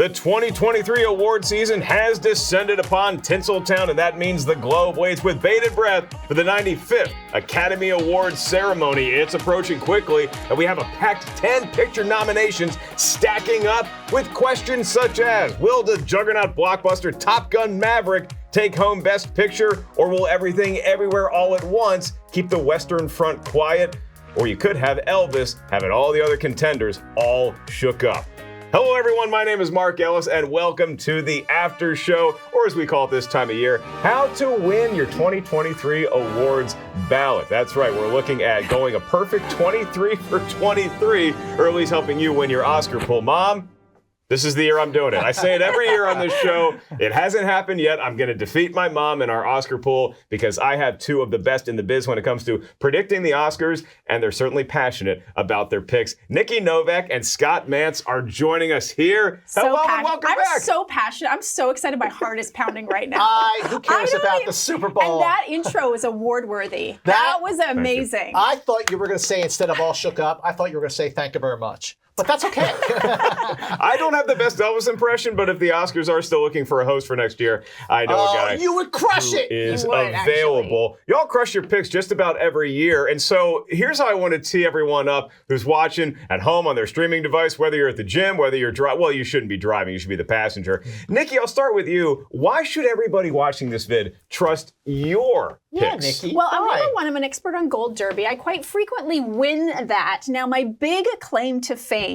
The 2023 award season has descended upon Tinseltown, and that means the globe waits with bated breath for the 95th Academy Awards ceremony. It's approaching quickly, and we have a packed 10 picture nominations stacking up with questions such as, will the juggernaut blockbuster Top Gun Maverick take home Best Picture, or will Everything Everywhere All at Once keep the Western Front quiet? Or you could have Elvis having all the other contenders all shook up. Hello everyone, my name is Mark Ellis and welcome to the Aftershow, or as we call it this time of year, how to win your 2023 awards ballot. That's right, we're looking at going a perfect 23 for 23, or at least helping you win your Oscar pool. Mom, this is the year I'm doing it. I say it every year on this show. It hasn't happened yet. I'm going to defeat my mom in our Oscar pool because I have two of the best in the biz when it comes to predicting the Oscars, and they're certainly passionate about their picks. Nikki Novak and Scott Mantz are joining us here. Hello and welcome back. I'm so passionate. I'm so excited. My heart is pounding right now. Who cares about the Super Bowl? And that intro is award worthy. That was amazing. I thought you were going to say, instead of all shook up, I thought you were going to say thank you very much. But that's okay. I don't have the best Elvis impression, but if the Oscars are still looking for a host for next year, I know a guy you would crush it. Is available. Y'all crush your picks just about every year. And so here's how I want to tee everyone up who's watching at home on their streaming device, whether you're at the gym, whether you're driving. Well, you shouldn't be driving. You should be the passenger. Nikki, I'll start with you. Why should everybody watching this vid trust your picks? Nikki. Well, I'm number one. I'm an expert on Gold Derby. I quite frequently win that. Now, my big claim to fame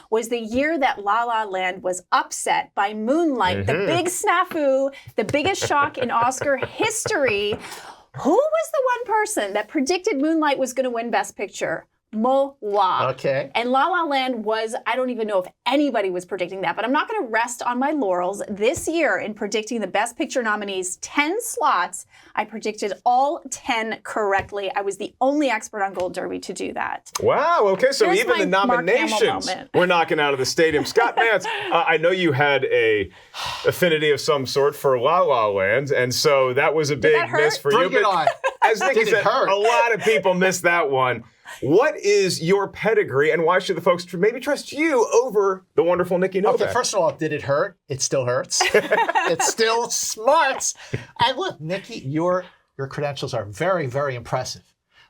was the year that La La Land was upset by Moonlight, the big snafu, the biggest shock in Oscar history. Who was the one person that predicted Moonlight was going to win Best Picture? Moi. Okay. And La La Land was, I don't even know if anybody was predicting that, but I'm not going to rest on my laurels. This year, in predicting the Best Picture nominees, 10 slots, I predicted all 10 correctly. I was the only expert on Gold Derby to do that. Wow, okay, so Here's even the nominations we're knocking out of the stadium. Scott Mantz, I know you had a affinity of some sort for La La Land, and so that was a big miss for you. Bring it on. As Nikki said, a lot of people missed that one. What is your pedigree, and why should the folks maybe trust you over the wonderful Nikki Novak? Okay, first of all, did it hurt? It still hurts. It still smarts. And look, Nikki, your credentials are very, very impressive.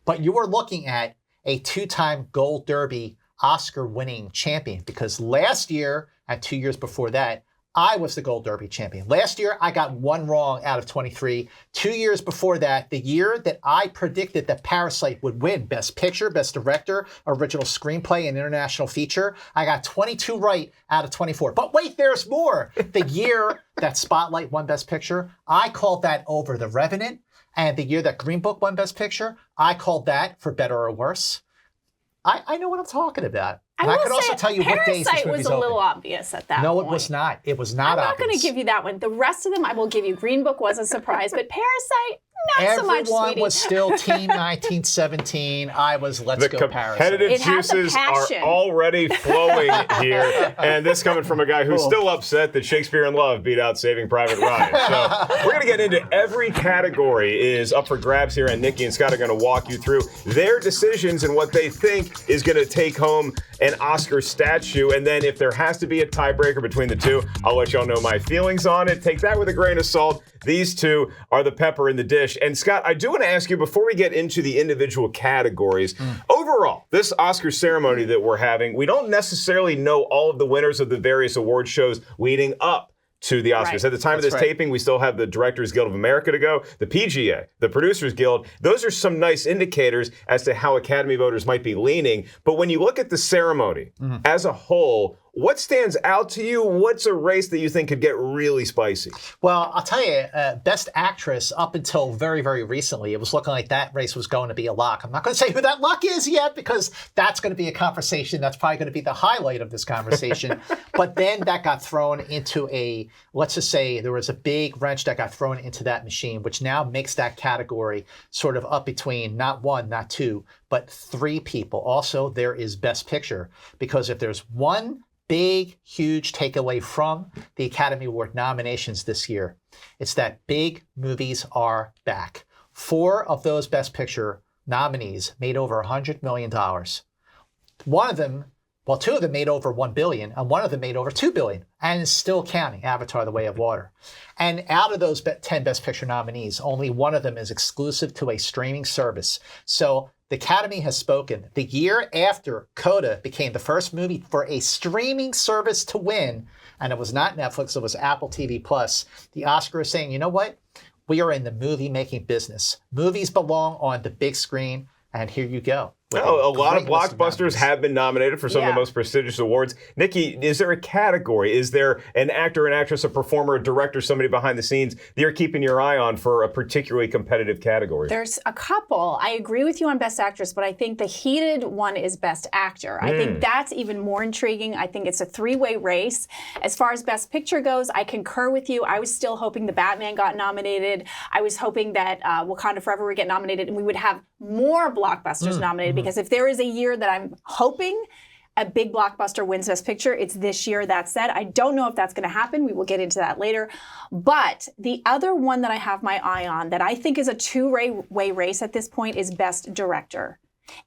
But you are looking at a two-time Gold Derby Oscar-winning champion, because last year and 2 years before that, I was the Gold Derby champion. Last year, I got one wrong out of 23. 2 years before that, the year that I predicted that Parasite would win Best Picture, Best Director, Original Screenplay, and International Feature, I got 22 right out of 24. But wait, there's more. The year that Spotlight won Best Picture, I called that Over the Revenant. And the year that Green Book won Best Picture, I called that For Better or Worse. I know what I'm talking about. And I can also tell you what days this movie's Parasite was a little obvious at that point. No, it was not. It was not obvious. I'm not going to give you that one. The rest of them I will give you. Green Book was a surprise, but Parasite, not so much, Everyone sweetie. was still Team 1917. I was Let's Go Parasite. The competitive juices are already flowing here. And this coming from a guy who's still upset that Shakespeare in Love beat out Saving Private Ryan. So we're going to get into every category is up for grabs here, and Nikki and Scott are going to walk you through their decisions and what they think is going to take home an Oscar statue. And then if there has to be a tiebreaker between the two, I'll let y'all know my feelings on it. Take that with a grain of salt. These two are the pepper in the dish. And Scott, I do want to ask you, before we get into the individual categories, overall, this Oscar ceremony that we're having, we don't necessarily know all of the winners of the various award shows leading up to the Oscars. Right. At the time of this taping, we still have the Directors Guild of America to go, the PGA, the Producers Guild. Those are some nice indicators as to how Academy voters might be leaning. But when you look at the ceremony as a whole, what stands out to you? What's a race that you think could get really spicy? Well, I'll tell you, Best Actress, up until very, very recently, it was looking like that race was going to be a lock. I'm not going to say who that lock is yet, because that's going to be a conversation. That's probably going to be the highlight of this conversation. But then that got thrown into let's just say there was a big wrench that got thrown into that machine, which now makes that category sort of up between not one, not two, but three people. Also, there is Best Picture, because if there's one big, huge takeaway from the Academy Award nominations this year, it's that big movies are back. 4 of those Best Picture nominees made over $100 million. One of them Well, 2 of them made over $1 billion, and 1 of them made over $2 billion, and is still counting, Avatar: The Way of Water. And out of those 10 Best Picture nominees, only 1 of them is exclusive to a streaming service. So the Academy has spoken. The year after Coda became the first movie for a streaming service to win, and it was not Netflix, it was Apple TV+, the Oscar is saying, you know what? We are in the movie-making business. Movies belong on the big screen, and here you go. Well, a lot of blockbusters have been nominated for some of the most prestigious awards. Nikki, is there a category? Is there an actor, an actress, a performer, a director, somebody behind the scenes that you're keeping your eye on for a particularly competitive category? There's a couple. I agree with you on Best Actress, but I think the heated one is Best Actor. I think that's even more intriguing. I think it's a 3-way race. As far as Best Picture goes, I concur with you. I was still hoping The Batman got nominated. I was hoping that Wakanda Forever would get nominated, and we would have more blockbusters nominated, because if there is a year that I'm hoping a big blockbuster wins Best Picture, it's this year. That said, I don't know if that's going to happen. We will get into that later. But the other one that I have my eye on that I think is a 2-way race at this point is Best Director.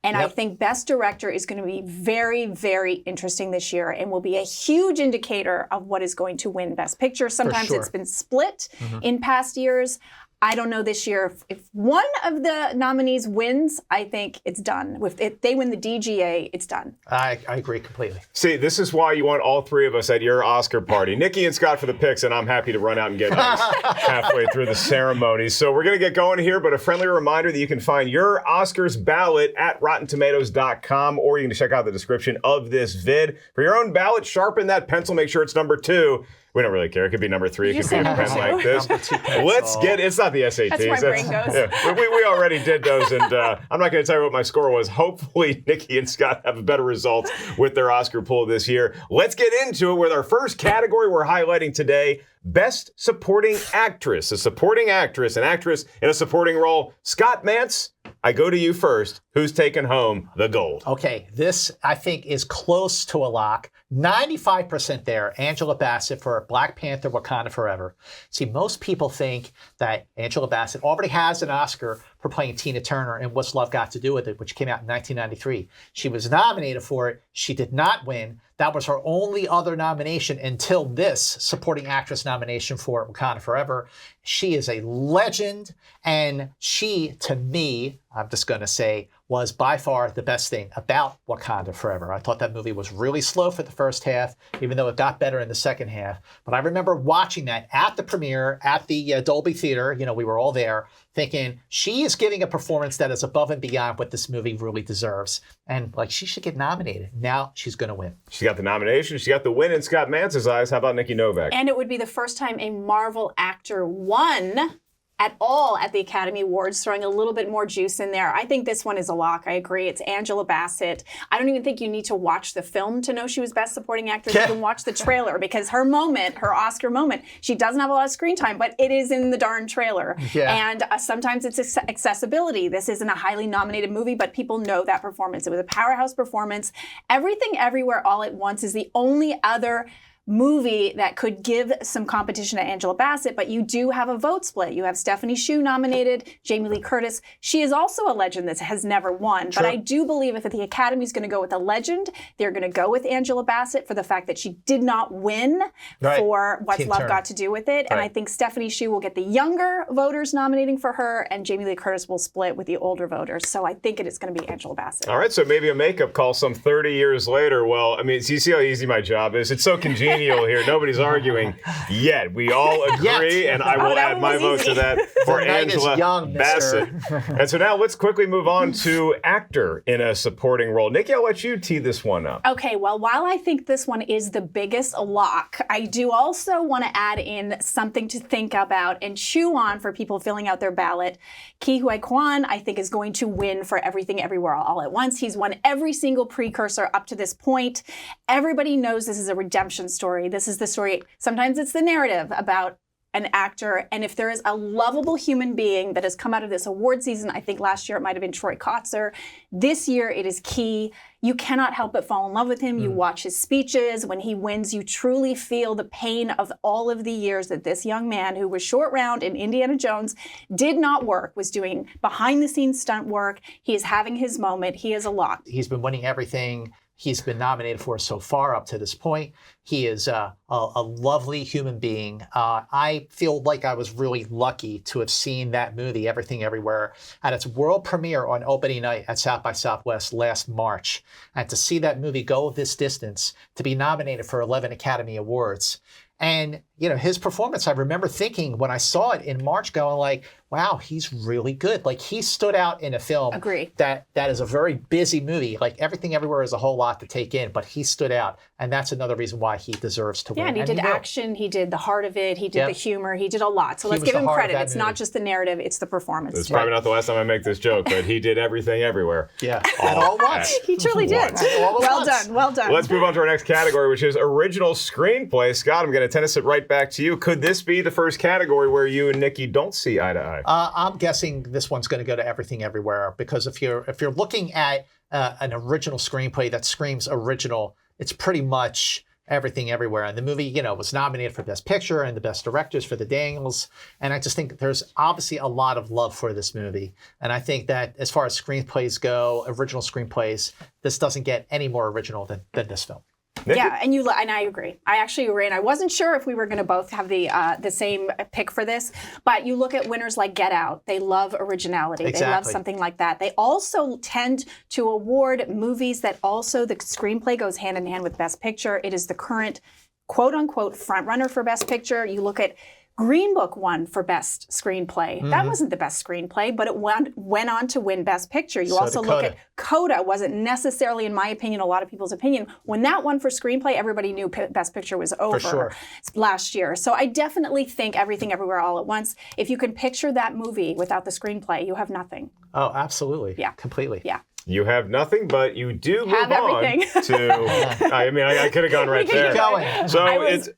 And I think Best Director is going to be very, very interesting this year and will be a huge indicator of what is going to win Best Picture. Sometimes it's been split in past years. I don't know this year. If one of the nominees wins, I think it's done. If they win the DGA, it's done. I agree completely. See, this is why you want all 3 of us at your Oscar party. Nikki and Scott for the picks, and I'm happy to run out and get ice halfway through the ceremony. So we're going to get going here, but a friendly reminder that you can find your Oscars ballot at RottenTomatoes.com, or you can check out the description of this vid. For your own ballot, sharpen that pencil. Make sure it's number 2. We don't really care. It could be number 3. It could be a pen like this. Let's get, it's not the SATs. That's where my brain goes. Yeah, we already did those, and I'm not going to tell you what my score was. Hopefully, Nikki and Scott have better results with their Oscar pool this year. Let's get into it with our first category we're highlighting today, Best Supporting Actress. A supporting actress, an actress in a supporting role. Scott Mantz, I go to you first. Who's taking home the gold? Okay, this, I think, is close to a lock. 95% there, Angela Bassett for Black Panther: Wakanda Forever. See, most people think that Angela Bassett already has an Oscar for playing Tina Turner in What's Love Got to Do with It, which came out in 1993. She was nominated for it. She did not win. That was her only other nomination until this supporting actress nomination for Wakanda Forever. She is a legend, and she, to me, I'm just going to say, was by far the best thing about Wakanda Forever. I thought that movie was really slow for the first half, even though it got better in the second half. But I remember watching that at the premiere, at the Dolby Theater. You know, we were all there, thinking she is giving a performance that is above and beyond what this movie really deserves. And, like, she should get nominated. Now she's going to win. She got the nomination. She got the win in Scott Mantz's eyes. How about Nikki Novak? And it would be the first time a Marvel actor won at all at the Academy Awards, throwing a little bit more juice in there. I think this one is a lock. I agree. It's Angela Bassett. I don't even think you need to watch the film to know she was Best Supporting Actress. You can watch the trailer, because her moment, her Oscar moment, she doesn't have a lot of screen time, but it is in the darn trailer. Yeah. And sometimes it's accessibility. This isn't a highly nominated movie, but people know that performance. It was a powerhouse performance. Everything Everywhere All at Once is the only other movie that could give some competition to Angela Bassett, but you do have a vote split. You have Stephanie Hsu nominated, Jamie Lee Curtis. She is also a legend that has never won, but I do believe if the Academy is going to go with a legend, they're going to go with Angela Bassett for the fact that she did not win for What's Love Got to Do with It, and I think Stephanie Hsu will get the younger voters nominating for her, and Jamie Lee Curtis will split with the older voters. So I think it is going to be Angela Bassett. All right, so maybe a makeup call some 30 years later. Well, I mean, you see how easy my job is? It's so congenial here. Nobody's arguing yet. We all agree, and I will add my vote to that for Angela Bassett. And so now let's quickly move on to actor in a supporting role. Nikki, I'll let you tee this one up. Okay, well, while I think this one is the biggest lock, I do also want to add in something to think about and chew on for people filling out their ballot. Ke Huy Quan, I think, is going to win for Everything Everywhere All at Once. He's won every single precursor up to this point. Everybody knows this is a redemption story. This is the story. Sometimes it's the narrative about an actor, and if there is a lovable human being that has come out of this award season, I think last year it might have been Troy Kotsur. This year it is Ke. You cannot help but fall in love with him. You watch his speeches. When he wins, you truly feel the pain of all of the years that this young man, who was short round in Indiana Jones, did not work, was doing behind the scenes stunt work. He is having his moment. He is a lock. He's been winning everything he's been nominated for so far up to this point. He is a lovely human being. I feel like I was really lucky to have seen that movie, Everything Everywhere, at its world premiere on opening night at South by Southwest last March. And to see that movie go this distance, to be nominated for 11 Academy Awards. And, you know, his performance, I remember thinking when I saw it in March, going like, wow, he's really good. Like, he stood out in a film that is a very busy movie. Like, Everything Everywhere is a whole lot to take in, but he stood out. And that's another reason why he deserves to win. Yeah, and he did action, he did the heart of it, he did the humor, he did a lot. So let's give him credit. It's not just the narrative, it's the performance. It's probably not the last time I make this joke, but he did Everything Everywhere. Yeah, and all once. He truly did. Well done, well done. Let's move on to our next category, which is Original Screenplay. Scott, I'm going to tennis it right back to you. Could this be the first category where you and Nikki don't see eye to eye? I'm guessing this one's going to go to Everything Everywhere, because if you're looking at an original screenplay that screams original, it's pretty much Everything Everywhere. And the movie, you know, was nominated for Best Picture and the Best Directors for the Daniels. And I just think there's obviously a lot of love for this movie. And I think that as far as screenplays go, original screenplays, this doesn't get any more original than this film. Nikki? Yeah, and I agree. I actually agree, and I wasn't sure if we were going to both have the same pick for this. But you look at winners like Get Out; they love originality. Exactly. They love something like that. They also tend to award movies that also the screenplay goes hand in hand with Best Picture. It is the current quote unquote frontrunner for Best Picture. You look at Green Book won for Best Screenplay. Mm-hmm. That wasn't the best screenplay, but it went on to win Best Picture. You also look at Coda, wasn't necessarily, in my opinion, a lot of people's opinion. When that won for Screenplay, everybody knew Best Picture was over last year. So I definitely think Everything Everywhere All at Once, if you can picture that movie without the screenplay, you have nothing. Oh, absolutely. Yeah. Completely. Yeah. You have nothing, but you do have move on to. I mean, I could have gone right there. Keep going. So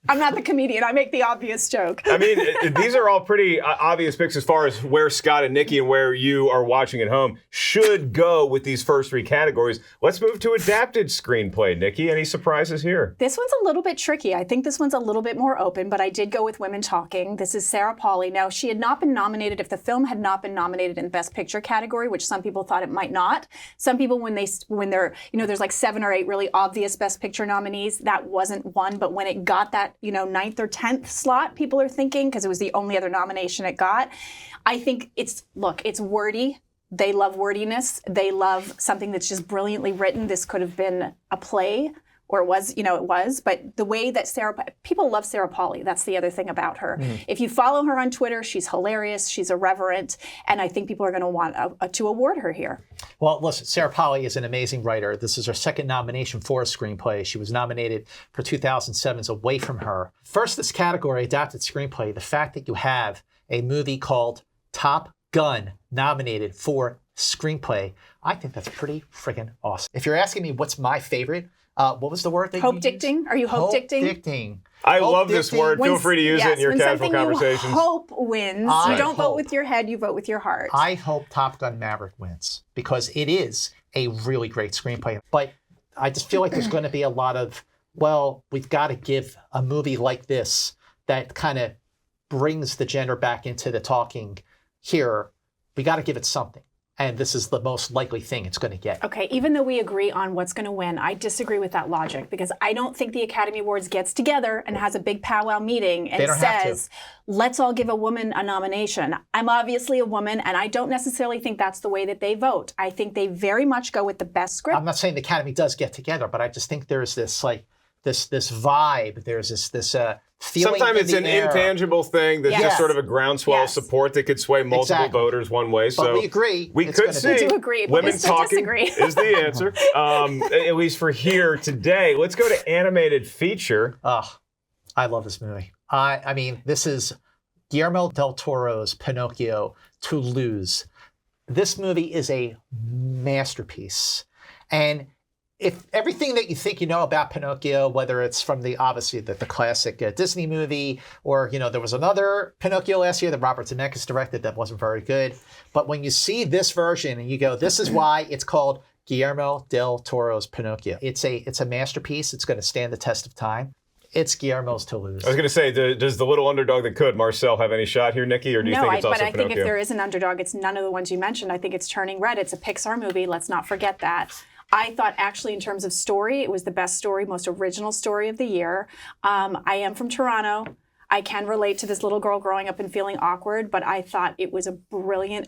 I'm not the comedian. I make the obvious joke. I mean, these are all pretty obvious picks as far as where Scott and Nikki and where you are watching at home should go with these first three categories. Let's move to adapted screenplay. Nikki, any surprises here? This one's a little bit tricky. I think this one's a little bit more open, but I did go with Women Talking. This is Sarah Polley. Now, she had not been nominated if the film had not been nominated in the Best Picture category, which some people thought it might not. Some people, when they're, you know, there's like 7 or 8 really obvious Best Picture nominees, that wasn't one. But when it got that, you know, 9th or 10th slot, people are thinking, because it was the only other nomination it got. I think it's wordy. They love wordiness. They love something that's just brilliantly written. This could have been a play. Or it was, but the way that people love Sarah Polley. That's the other thing about her. Mm. If you follow her on Twitter, she's hilarious, she's irreverent, and I think people are going to want to award her here. Well, listen, Sarah Polley is an amazing writer. This is her second nomination for a screenplay. She was nominated for 2007's Away From Her. First, this category, adapted screenplay, the fact that you have a movie called Top Gun nominated for screenplay, I think that's pretty friggin' awesome. If you're asking me what's my favorite, what was the word that hope dicting? Are you hope dicting? Dicting. I love this word. Feel free to use it in your casual conversations. You hope wins. You don't vote with your head, you vote with your heart. I hope Top Gun Maverick wins because it is a really great screenplay. But I just feel like there's going to be a lot of, well, we've got to give a movie like this that kind of brings the gender back into the talking here. We got to give it something. And this is the most likely thing it's going to get. Okay, even though we agree on what's going to win, I disagree with that logic because I don't think the Academy Awards gets together and has a big powwow meeting and says, let's all give a woman a nomination. I'm obviously a woman, and I don't necessarily think that's the way that they vote. I think they very much go with the best script. I'm not saying the Academy does get together, but I just think there's this this vibe. There's this feeling. Sometimes it's an air. Intangible thing that's just sort of a groundswell of support that could sway multiple voters one way. So but we agree. We could see we do agree, but Women Talking is the answer, at least for here today. Let's go to animated feature. Oh, I love this movie. I mean, this is Guillermo del Toro's Pinocchio, Toulouse. This movie is a masterpiece. And if everything that you think you know about Pinocchio, whether it's from obviously the classic Disney movie, or, you know, there was another Pinocchio last year that Robert Zemeckis directed that wasn't very good. But when you see this version and you go, this is why it's called Guillermo del Toro's Pinocchio. It's a masterpiece. It's going to stand the test of time. It's Guillermo's Toulouse. I was going to say, does the little underdog that could, Marcel, have any shot here, Nikki, or do you think it's also Pinocchio? No, but I think if there is an underdog, it's none of the ones you mentioned. I think it's Turning Red. It's a Pixar movie. Let's not forget that. I thought actually in terms of story, it was the best story, most original story of the year. I am from Toronto. I can relate to this little girl growing up and feeling awkward, but I thought it was a brilliant,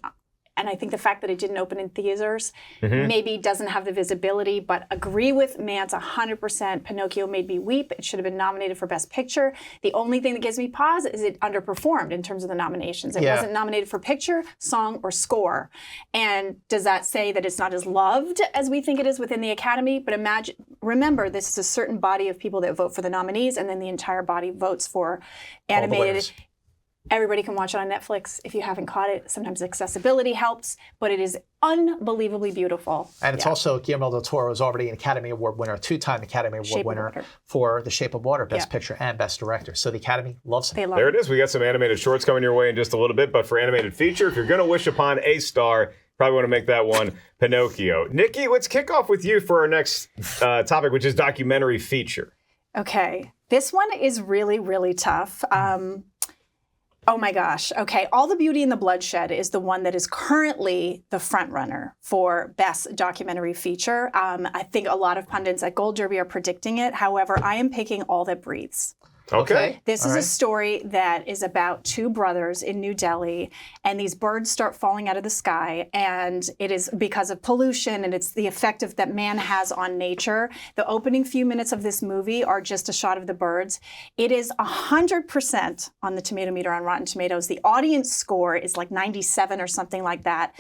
and I think the fact that it didn't open in theaters maybe doesn't have the visibility, but agree with Mantz 100%. Pinocchio made me weep. It should have been nominated for Best Picture. The only thing that gives me pause is it underperformed in terms of the nominations. It wasn't nominated for picture, song, or score. And does that say that it's not as loved as we think it is within the Academy? But remember, this is a certain body of people that vote for the nominees, and then the entire body votes for animated. Everybody can watch it on Netflix if you haven't caught it. Sometimes accessibility helps, but it is unbelievably beautiful. And it's also Guillermo del Toro is already an Academy Award winner, two-time Academy Award winner for The Shape of Water, Best Picture and Best Director. So the Academy loves him. There it is. We got some animated shorts coming your way in just a little bit, but for animated feature, if you're going to wish upon a star, probably want to make that one Pinocchio. Nikki, let's kick off with you for our next topic, which is documentary feature. Okay. This one is really, really tough. Oh my gosh. Okay. All the Beauty and the Bloodshed is the one that is currently the front runner for Best Documentary Feature. I think a lot of pundits at Gold Derby are predicting it. However, I am picking All That Breathes. Okay. This is a story that is about two brothers in New Delhi, and these birds start falling out of the sky, and it is because of pollution, and it's the effect that man has on nature. The opening few minutes of this movie are just a shot of the birds. It is 100% on the tomato meter on Rotten Tomatoes. The audience score is like 97 or something like that.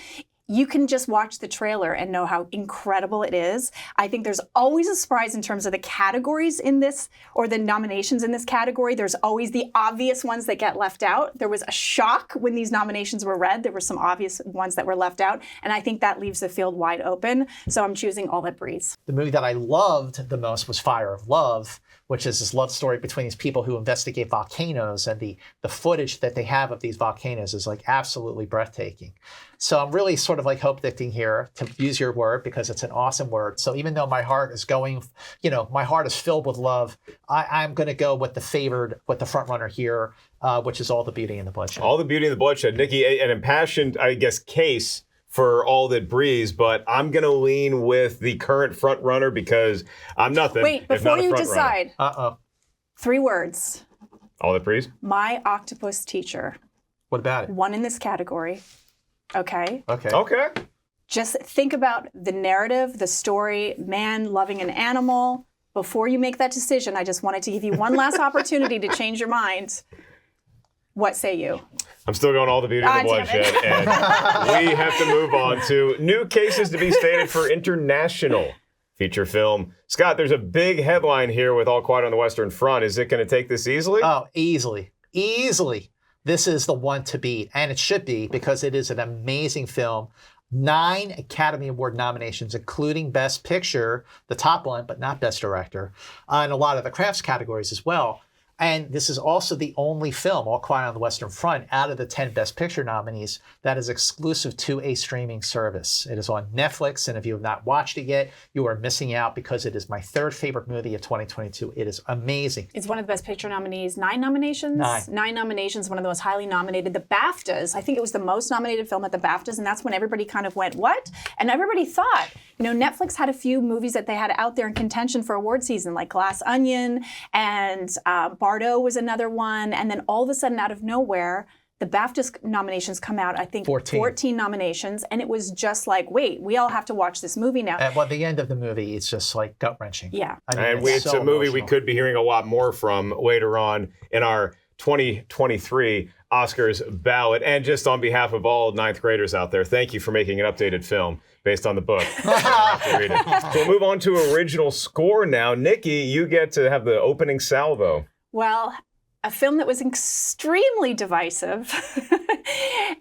You can just watch the trailer and know how incredible it is. I think there's always a surprise in terms of the categories in this, or the nominations in this category. There's always the obvious ones that get left out. There was a shock when these nominations were read. There were some obvious ones that were left out, and I think that leaves the field wide open. So I'm choosing All That Breathes. The movie that I loved the most was Fire of Love, which is this love story between these people who investigate volcanoes, and the footage that they have of these volcanoes is like absolutely breathtaking. So I'm really sort of like hope dicting here, to use your word, because it's an awesome word. So even though my heart is going, my heart is filled with love, I'm going to go with the front runner here, which is All the Beauty and the Bloodshed. All the Beauty and the Bloodshed. Nikki, an impassioned, I guess, case for All That Breathes, but I'm going to lean with the current front runner because I'm nothing. Wait, before you decide. 3 words. All That Breathes? My Octopus Teacher. What about it? Won in this category. Okay. Just think about the narrative, the story, man loving an animal. Before you make that decision, I just wanted to give you one last opportunity to change your mind. What say you? I'm still going All the Beauty and the Bloodshed, and we have to move on to new cases to be stated for international feature film. Scott, there's a big headline here with All Quiet on the Western Front. Is it going to take this easily? Oh, easily. Easily. This is the one to beat, and it should be, because it is an amazing film. 9 Academy Award nominations, including Best Picture, the top one, but not Best Director, and a lot of the crafts categories as well. And this is also the only film, All Quiet on the Western Front, out of the 10 Best Picture nominees that is exclusive to a streaming service. It is on Netflix, and if you have not watched it yet, you are missing out, because it is my 3rd favorite movie of 2022. It is amazing. It's one of the Best Picture nominees. 9 nominations? 9 nominations, one of the most highly nominated. The BAFTAs, I think it was the most nominated film at the BAFTAs, and that's when everybody kind of went, what? And everybody thought, Netflix had a few movies that they had out there in contention for award season, like Glass Onion, and Ballot was another one, and then all of a sudden, out of nowhere, the BAFTA nominations come out, I think 14 nominations, and it was just like, wait, we all have to watch this movie now. At the end of the movie, it's just like gut-wrenching. Yeah. It's a movie emotional. We could be hearing a lot more from later on in our 2023 Oscars ballot. And just on behalf of all 9th graders out there, thank you for making an updated film based on the book. Read it. So we'll move on to original score now. Nikki, you get to have the opening salvo. Well, a film that was extremely divisive.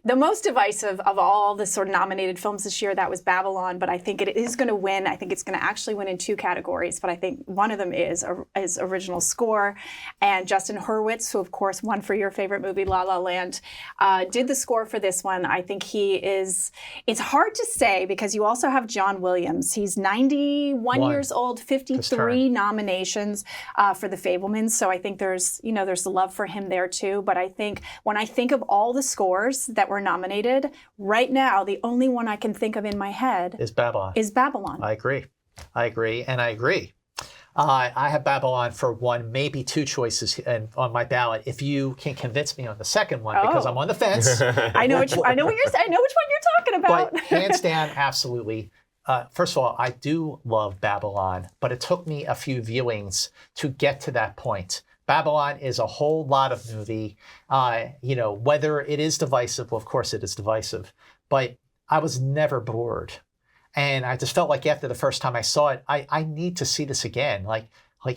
The most divisive of all the sort of nominated films this year, that was Babylon, but I think it is going to win. I think it's going to actually win in 2 categories, but I think one of them is original score. And Justin Hurwitz, who of course won for your favorite movie, La La Land, did the score for this one. I think it's hard to say, because you also have John Williams. He's 91 years old, 53 nominations for The Fabelmans. So I think there's the love for him there too. But I think when I think of all the scores that were nominated, right now, the only one I can think of in my head is Babylon. I agree. I agree, and I agree. I have Babylon for one, maybe two choices on my ballot. If you can convince me on the second one, because I'm on the fence. I know which one you're talking about. But hands down, absolutely. First of all, I do love Babylon, but it took me a few viewings to get to that point. Babylon is a whole lot of movie. Whether it is divisive, well, of course it is divisive, but I was never bored. And I just felt like after the first time I saw it, I need to see this again. Like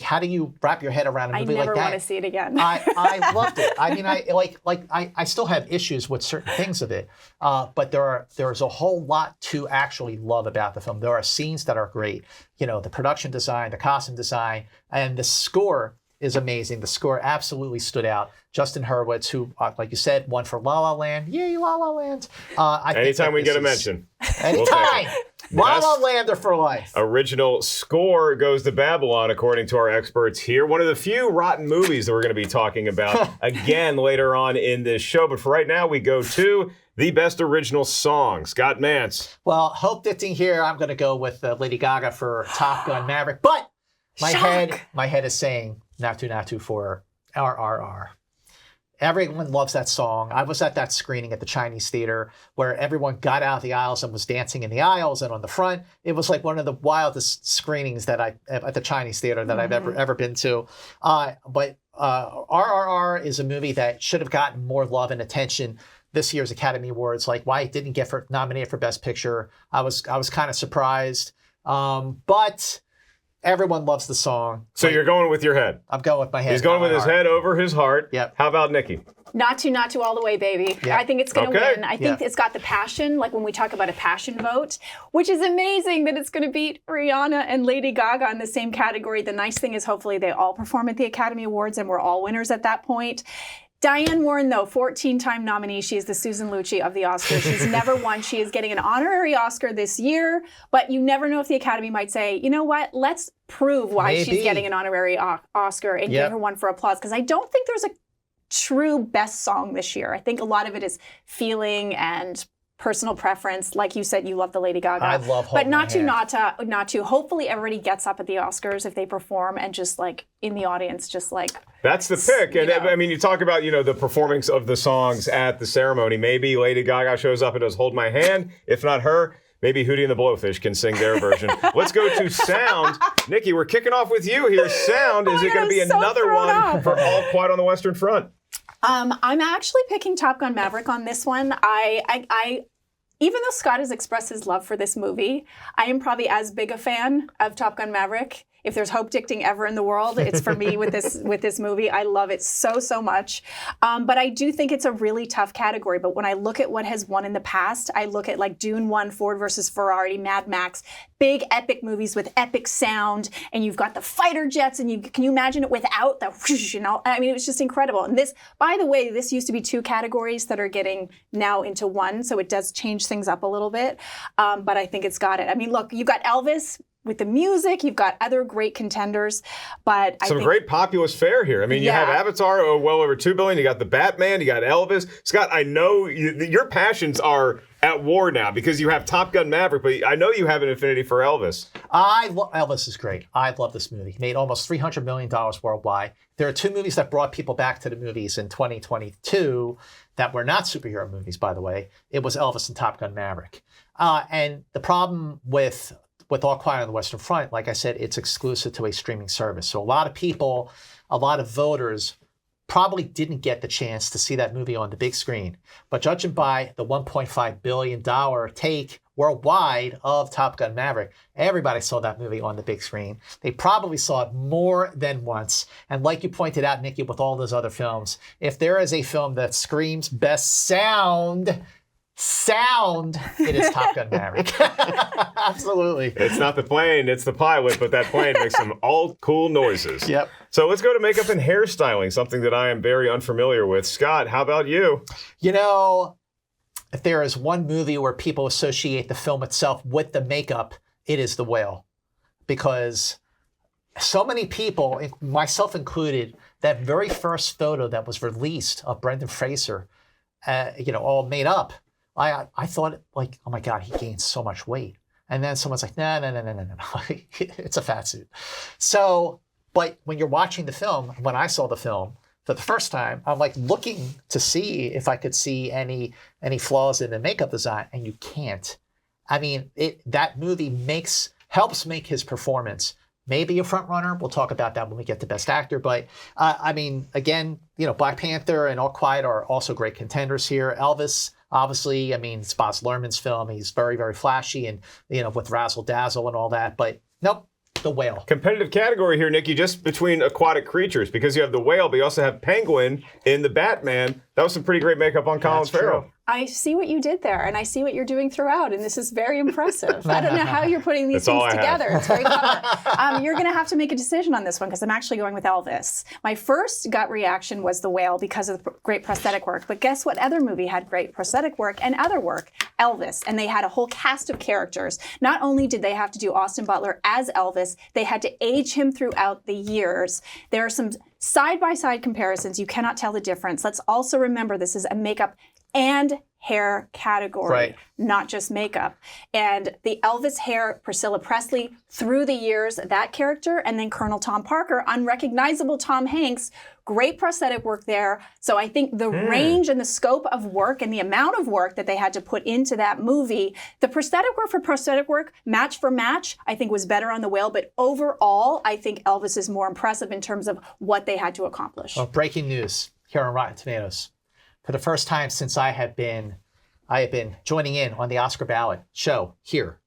how do you wrap your head around a movie like that? I never want to see it again. I loved it. I mean, I still have issues with certain things of it, but there's a whole lot to actually love about the film. There are scenes that are great. The production design, the costume design, and the score is amazing. The score absolutely stood out. Justin Hurwitz, who, like you said, won for La La Land. Yay, La La Land. Anytime we get a mention. Anytime. La La Lander for life. Original score goes to Babylon, according to our experts here. One of the few rotten movies that we're going to be talking about again later on in this show. But for right now, we go to the best original song. Scott Mantz. Well, hope dicting here, I'm going to go with Lady Gaga for Top Gun Maverick. But my head is saying Natu for RRR. Everyone loves that song. I was at that screening at the Chinese theater where everyone got out of the aisles and was dancing in the aisles and on the front. It was like one of the wildest screenings that at the Chinese theater that I've ever been to. But RRR is a movie that should have gotten more love and attention this year's Academy Awards. Like why it didn't get nominated for Best Picture, I was kind of surprised. But everyone loves the song. So you're going with your head. I'm going with my head. He's going with his head over his heart. Yep. How about Nikki? Not to all the way, baby. Yep. I think it's going to win. I think it's got the passion, like when we talk about a passion vote, which is amazing that it's going to beat Rihanna and Lady Gaga in the same category. The nice thing is hopefully they all perform at the Academy Awards and we're all winners at that point. Diane Warren, though, 14-time nominee. She is the Susan Lucci of the Oscars. She's never won. She is getting an honorary Oscar this year, but you never know if the Academy might say, you know what, let's prove why she's getting an honorary Oscar and give her one for applause. Because I don't think there's a true best song this year. I think a lot of it is feeling and personal preference. Like you said, you love the Lady Gaga. I love But not to. Hopefully everybody gets up at the Oscars if they perform and just like in the audience, just like. That's the pick. And I mean, you talk about, the performance of the songs at the ceremony. Maybe Lady Gaga shows up and does Hold My Hand. If not her, maybe Hootie and the Blowfish can sing their version. Let's go to sound. Nikki, we're kicking off with you here. Sound, is it going to be another one for All Quiet on the Western Front? I'm actually picking Top Gun Maverick on this one. I even though Scott has expressed his love for this movie, I am probably as big a fan of Top Gun Maverick. If there's hope dicting ever in the world, it's for me with this movie. I love it so much. But I do think it's a really tough category. But when I look at what has won in the past, I look at like Dune 1, Ford versus Ferrari, Mad Max, big epic movies with epic sound, and you've got the fighter jets, and can you imagine it without the whoosh, I mean, it was just incredible. And this, by the way, this used to be two categories that are getting now into one, so it does change things up a little bit. But I think it's got it. I mean, look, you've got Elvis with the music, you've got other great contenders, but I think great populist fare here. I mean, you have Avatar, well over $2 billion. You got the Batman, you got Elvis. Scott, I know your passions are at war now because you have Top Gun Maverick, but I know you have an affinity for Elvis. Elvis is great. I love this movie. Made almost $300 million worldwide. There are two movies that brought people back to the movies in 2022 that were not superhero movies, by the way. It was Elvis and Top Gun Maverick. And the problem with All Quiet on the Western Front, like I said, it's exclusive to a streaming service. So a lot of people, a lot of voters probably didn't get the chance to see that movie on the big screen. But judging by the $1.5 billion take worldwide of Top Gun Maverick, everybody saw that movie on the big screen. They probably saw it more than once. And like you pointed out, Nikki, with all those other films, if there is a film that screams best sound, it is Top Gun Maverick. Absolutely. It's not the plane, it's the pilot, but that plane makes some all cool noises. Yep. So let's go to makeup and hairstyling, something that I am very unfamiliar with. Scott, how about you? If there is one movie where people associate the film itself with the makeup, it is The Whale. Because so many people, myself included, that very first photo that was released of Brendan Fraser, all made up, I thought, like, oh my God, he gained so much weight. And then someone's like, no. It's a fat suit. So, but when you're watching the film, when I saw the film for the first time, I'm like looking to see if I could see any flaws in the makeup design, and you can't. I mean, that movie helps make his performance maybe a front runner. We'll talk about that when we get to Best Actor. But I mean, again, Black Panther and All Quiet are also great contenders here. Elvis, obviously, I mean, it's Baz Luhrmann's film. He's very, very flashy and, with razzle dazzle and all that. But nope. The Whale. Competitive category here, Nikki, just between aquatic creatures, because you have the whale, but you also have Penguin in the Batman. That was some pretty great makeup on Colin Farrell. I see what you did there, and I see what you're doing throughout, and this is very impressive. I don't know how you're putting these things together. It's very clever. You're going to have to make a decision on this one, because I'm actually going with Elvis. My first gut reaction was The Whale because of the great prosthetic work, but guess what other movie had great prosthetic work and other work? Elvis. And they had a whole cast of characters. Not only did they have to do Austin Butler as Elvis, they had to age him throughout the years. There are some side-by-side comparisons. You cannot tell the difference. Let's also remember this is a makeup and hair category, not just makeup. And the Elvis hair, Priscilla Presley, through the years, that character, and then Colonel Tom Parker, unrecognizable Tom Hanks, great prosthetic work there. So I think the range and the scope of work and the amount of work that they had to put into that movie, the prosthetic work for prosthetic work, match for match, I think was better on The Whale. But overall, I think Elvis is more impressive in terms of what they had to accomplish. Well, breaking news here on Rotten Tomatoes. For the first time since I have been joining in on the Oscar Ballot show here,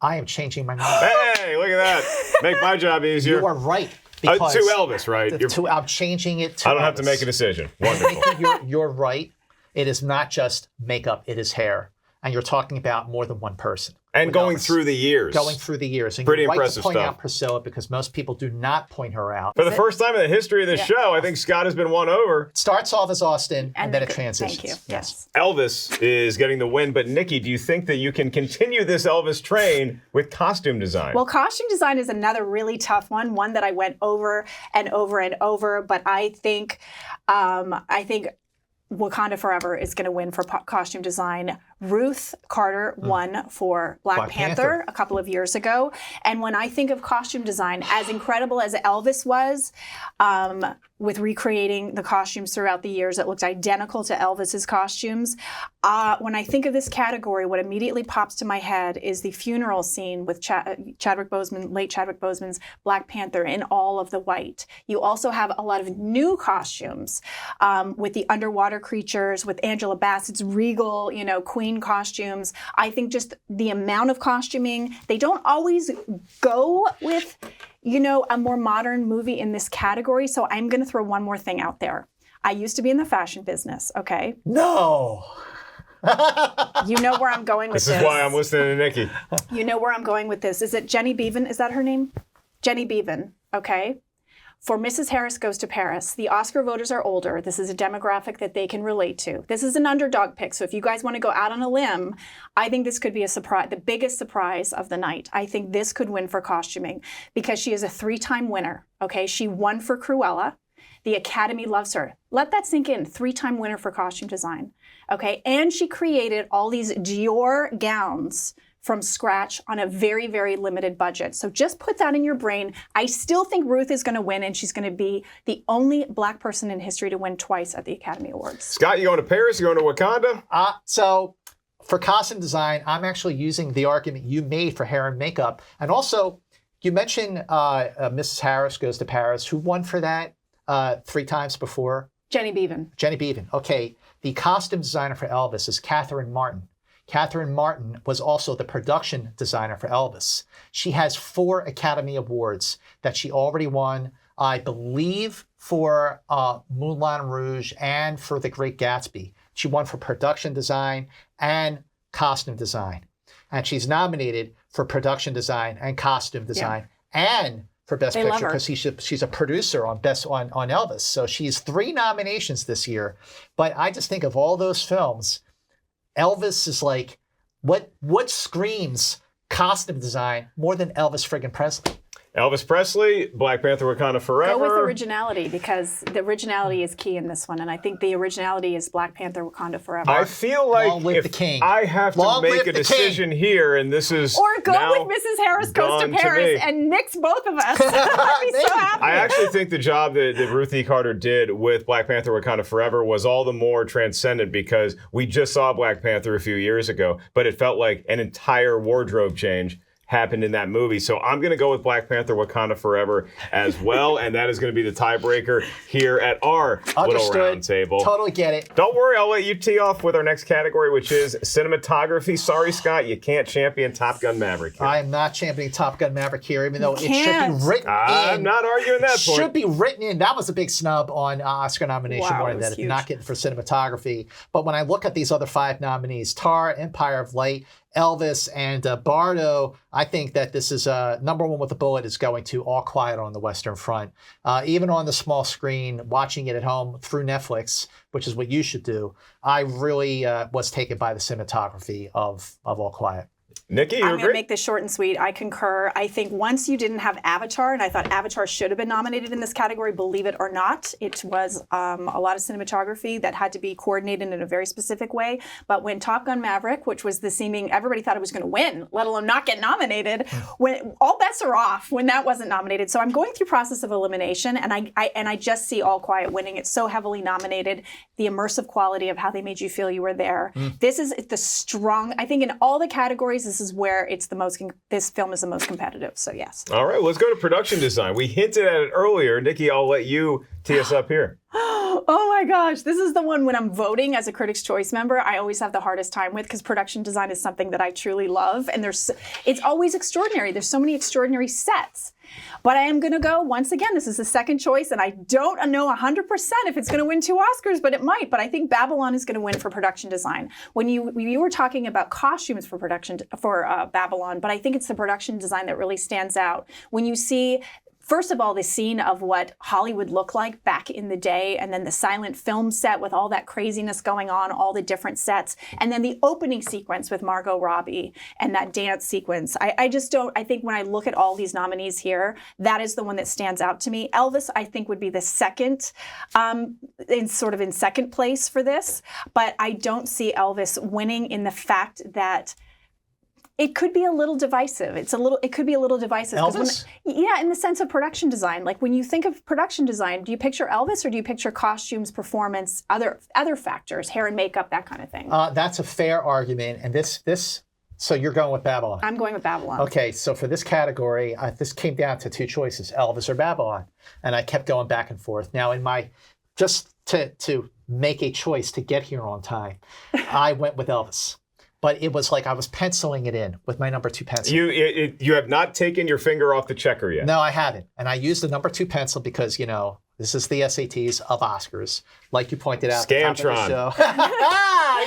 I am changing my mind. Hey, look at that. Make my job easier. You are right. To Elvis, right? I'm changing it to I don't Elvis. have to make a decision. Wonderful. You're right. It is not just makeup, it is hair. And you're talking about more than one person. And going through the years. Going through the years. And pretty you're right impressive to point stuff. out Priscilla, because most people do not point her out. For the first time in the history of this show, I think Scott has been won over. It starts off as Austin, and then it transitions. Thank you. Yes. Elvis is getting the win, but Nikki, do you think that you can continue this Elvis train with costume design? Well, costume design is another really tough one that I went over and over and over, but I think Wakanda Forever is going to win for costume design. Ruth Carter won for Black Panther a couple of years ago. And when I think of costume design, as incredible as Elvis was, with recreating the costumes throughout the years, it looked identical to Elvis's costumes. When I think of this category, what immediately pops to my head is the funeral scene with Chadwick Boseman, late Chadwick Boseman's Black Panther in all of the white. You also have a lot of new costumes with the underwater creatures, with Angela Bassett's regal, Queen costumes. I think just the amount of costuming, they don't always go with, a more modern movie in this category. So I'm going to throw one more thing out there. I used to be in the fashion business, okay? No. You know where I'm going with this. This is why I'm listening to Nikki. You know where I'm going with this. Is it Jenny Beavan? Is that her name? Jenny Beavan, okay? For Mrs. Harris Goes to Paris, the Oscar voters are older. This is a demographic that they can relate to. This is an underdog pick, so if you guys want to go out on a limb, I think this could be a surprise, the biggest surprise of the night. I think this could win for costuming because she is a 3-time winner, okay? She won for Cruella. The Academy loves her. Let that sink in. 3-time winner for costume design, okay? And she created all these Dior gowns from scratch on a very, very limited budget. So just put that in your brain. I still think Ruth is going to win, and she's going to be the only Black person in history to win twice at the Academy Awards. Scott, you going to Paris? You going to Wakanda? So for costume design, I'm actually using the argument you made for hair and makeup. And also, you mentioned Mrs. Harris Goes to Paris. Who won for that 3 times before? Jenny Beavan. Jenny Beavan. Okay. The costume designer for Elvis is Catherine Martin. Catherine Martin was also the production designer for Elvis. She has 4 Academy Awards that she already won, I believe, for Moulin Rouge and for The Great Gatsby. She won for production design and costume design. And she's nominated for production design and costume design and for Best Picture because she's a producer on Elvis. So she's 3 nominations this year. But I just think of all those films, Elvis is like, what screams costume design more than Elvis friggin' Presley? Elvis Presley, Black Panther Wakanda Forever. Go with originality, because the originality is key in this one, and I think the originality is Black Panther Wakanda Forever. I feel like Long live if the king. I have to make a decision here, and this is Or go now with Mrs. Harris Goes to gone Paris me. and nix both of us. I'd be so happy. I actually think the job that Ruth E. Carter did with Black Panther Wakanda Forever was all the more transcendent because we just saw Black Panther a few years ago, but it felt like an entire wardrobe change happened in that movie. So I'm going to go with Black Panther Wakanda Forever as well, and that is going to be the tiebreaker here at our little round table. Totally get it. Don't worry, I'll let you tee off with our next category, which is cinematography. Sorry, Scott, you can't champion Top Gun Maverick here. I am not championing Top Gun Maverick here, even though it should can't. be written in. I'm not arguing that point. Should be written in. That was a big snub on Oscar nomination Wow, morning, it was that huge. not getting for cinematography. But when I look at these other 5 nominees, Tar, Empire of Light, Elvis, and Bardo, I think that this is number one with a bullet is going to All Quiet on the Western Front. Even on the small screen, watching it at home through Netflix, which is what you should do, I really was taken by the cinematography of All Quiet. Nikki, you I'm going to agree? make this short and sweet. I concur. I think once you didn't have Avatar, and I thought Avatar should have been nominated in this category, believe it or not. It was a lot of cinematography that had to be coordinated in a very specific way. But when Top Gun Maverick, which was the seeming, everybody thought it was going to win, let alone not get nominated, when all bets are off when that wasn't nominated. So I'm going through process of elimination, and I just see All Quiet winning. It's so heavily nominated. The immersive quality of how they made you feel you were there. This is the strong, I think in all the categories, this is where it's the most, this film is the most competitive. So yes. All right, let's go to production design. We hinted at it earlier. Nikki, I'll let you tee us up here. Oh my gosh, this is the one when I'm voting as a Critics' Choice member, I always have the hardest time with, because production design is something that I truly love, and it's always extraordinary. There's so many extraordinary sets. But I am going to go, once again, this is the second choice, and I don't know 100% if it's going to win 2 Oscars, but it might. But I think Babylon is going to win for production design. When you were talking about costumes for Babylon, but I think it's the production design that really stands out. When you see, first of all, the scene of what Hollywood looked like back in the day, and then the silent film set with all that craziness going on, all the different sets, and then the opening sequence with Margot Robbie and that dance sequence. I think when I look at all these nominees here, that is the one that stands out to me. Elvis, I think, would be the second, in second place for this, but I don't see Elvis winning in the fact that it could be a little divisive. It could be a little divisive. Elvis? In the sense of production design. Like when you think of production design, do you picture Elvis or do you picture costumes, performance, other factors, hair and makeup, that kind of thing? That's a fair argument. And so you're going with Babylon. I'm going with Babylon. Okay, so for this category, this came down to 2 choices, Elvis or Babylon. And I kept going back and forth. Now, just to make a choice to get here on time, I went with Elvis. But it was like I was penciling it in with my number 2 pencil. You have not taken your finger off the checker yet. No, I haven't. And I used the number 2 pencil because, this is the SATs of Oscars. Like you pointed out. Scantron.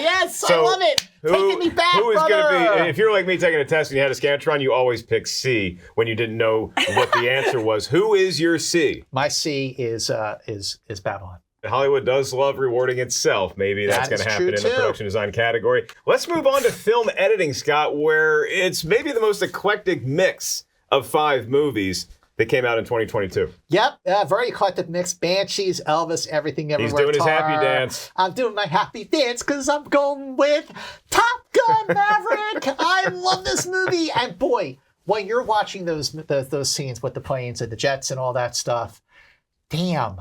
Yes, I love it. Taking me back, who is brother. going to be, if you're like me taking a test and you had a Scantron, you always pick C when you didn't know what the answer was. Who is your C? My C is Babylon. Hollywood does love rewarding itself. Maybe that's going to happen in the production design category. Let's move on to film editing, Scott, where it's maybe the most eclectic mix of 5 movies that came out in 2022. Yep, very eclectic mix. Banshees, Elvis, Everything Everywhere. He's doing his Tar. happy dance. I'm doing my happy dance because I'm going with Top Gun Maverick. I love this movie. And boy, when you're watching those scenes with the planes and the jets and all that stuff, damn.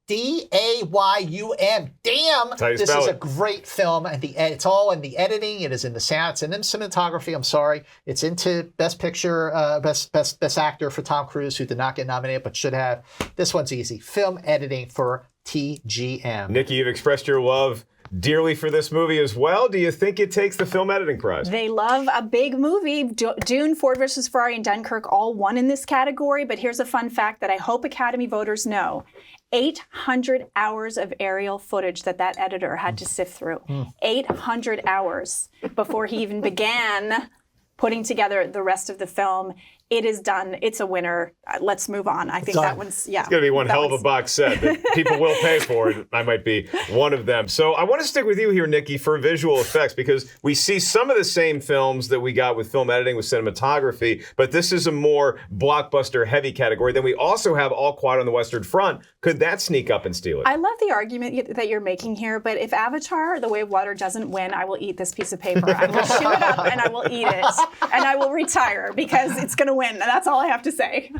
D-A-Y-U-M. Damn, this is a great film, and it's all in the editing. It is in the sounds and in cinematography. I'm sorry, it's into Best Picture, Best Actor for Tom Cruise, who did not get nominated but should have. This one's easy. Film editing for TGM. Nikki, you've expressed your love dearly for this movie as well. Do you think it takes the film editing prize? They love a big movie. Dune, Ford vs. Ferrari, and Dunkirk all won in this category. But here's a fun fact that I hope Academy voters know. 800 hours of aerial footage that editor had to sift through. 800 hours before he even began putting together the rest of the film. It is done. It's a winner. Let's move on. I think done. that one's, yeah. It's going to be one hell of a box set that people will pay for, and I might be one of them. So I want to stick with you here, Nikki, for visual effects, because we see some of the same films that we got with film editing, with cinematography, but this is a more blockbuster-heavy category. Then we also have All Quiet on the Western Front. Could that sneak up and steal it? I love the argument that you're making here, but if Avatar, The Way of Water doesn't win, I will eat this piece of paper. I will chew it up and I will eat it. And I will retire because it's going to win. And that's all I have to say.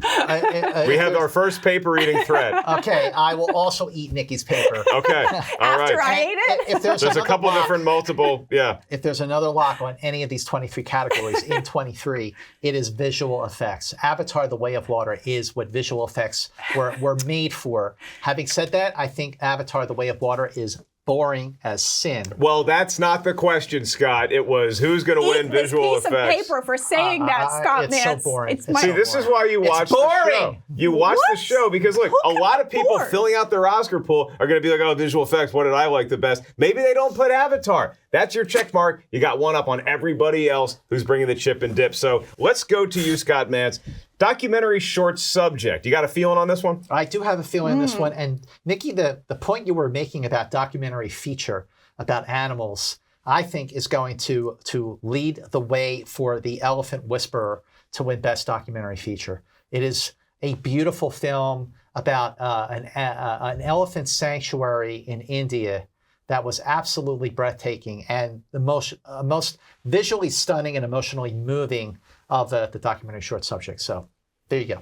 We have our first paper eating thread. Okay, I will also eat Nikki's paper. Okay, all right. After I ate it? If There's a couple different multiple, yeah. If there's another lock on any of these 23 categories in 23, it is visual effects. Avatar, The Way of Water is what visual effects were made for. Having said that, I think Avatar, The Way of Water is boring as sin. Well, that's not the question, Scott. It was who's going to win visual Eat this effects. piece of paper for saying that, Scott it's Mantz. so boring. It's my, See, this is why you watch the boring. show. You watch the show because, look, Who a can lot of people afford? filling out their Oscar pool are going to be like, oh, visual effects, what did I like the best? Maybe they don't put Avatar. That's your check mark. You got one up on everybody else who's bringing the chip and dip. So let's go to you, Scott Mantz. Documentary short subject. You got a feeling on this one? I do have a feeling on this one. And Nikki, the point you were making about documentary feature, about animals, I think is going to lead the way for The Elephant Whisperer to win Best Documentary Feature. It is a beautiful film about an elephant sanctuary in India that was absolutely breathtaking and the most visually stunning and emotionally moving of the documentary short subject. So there you go.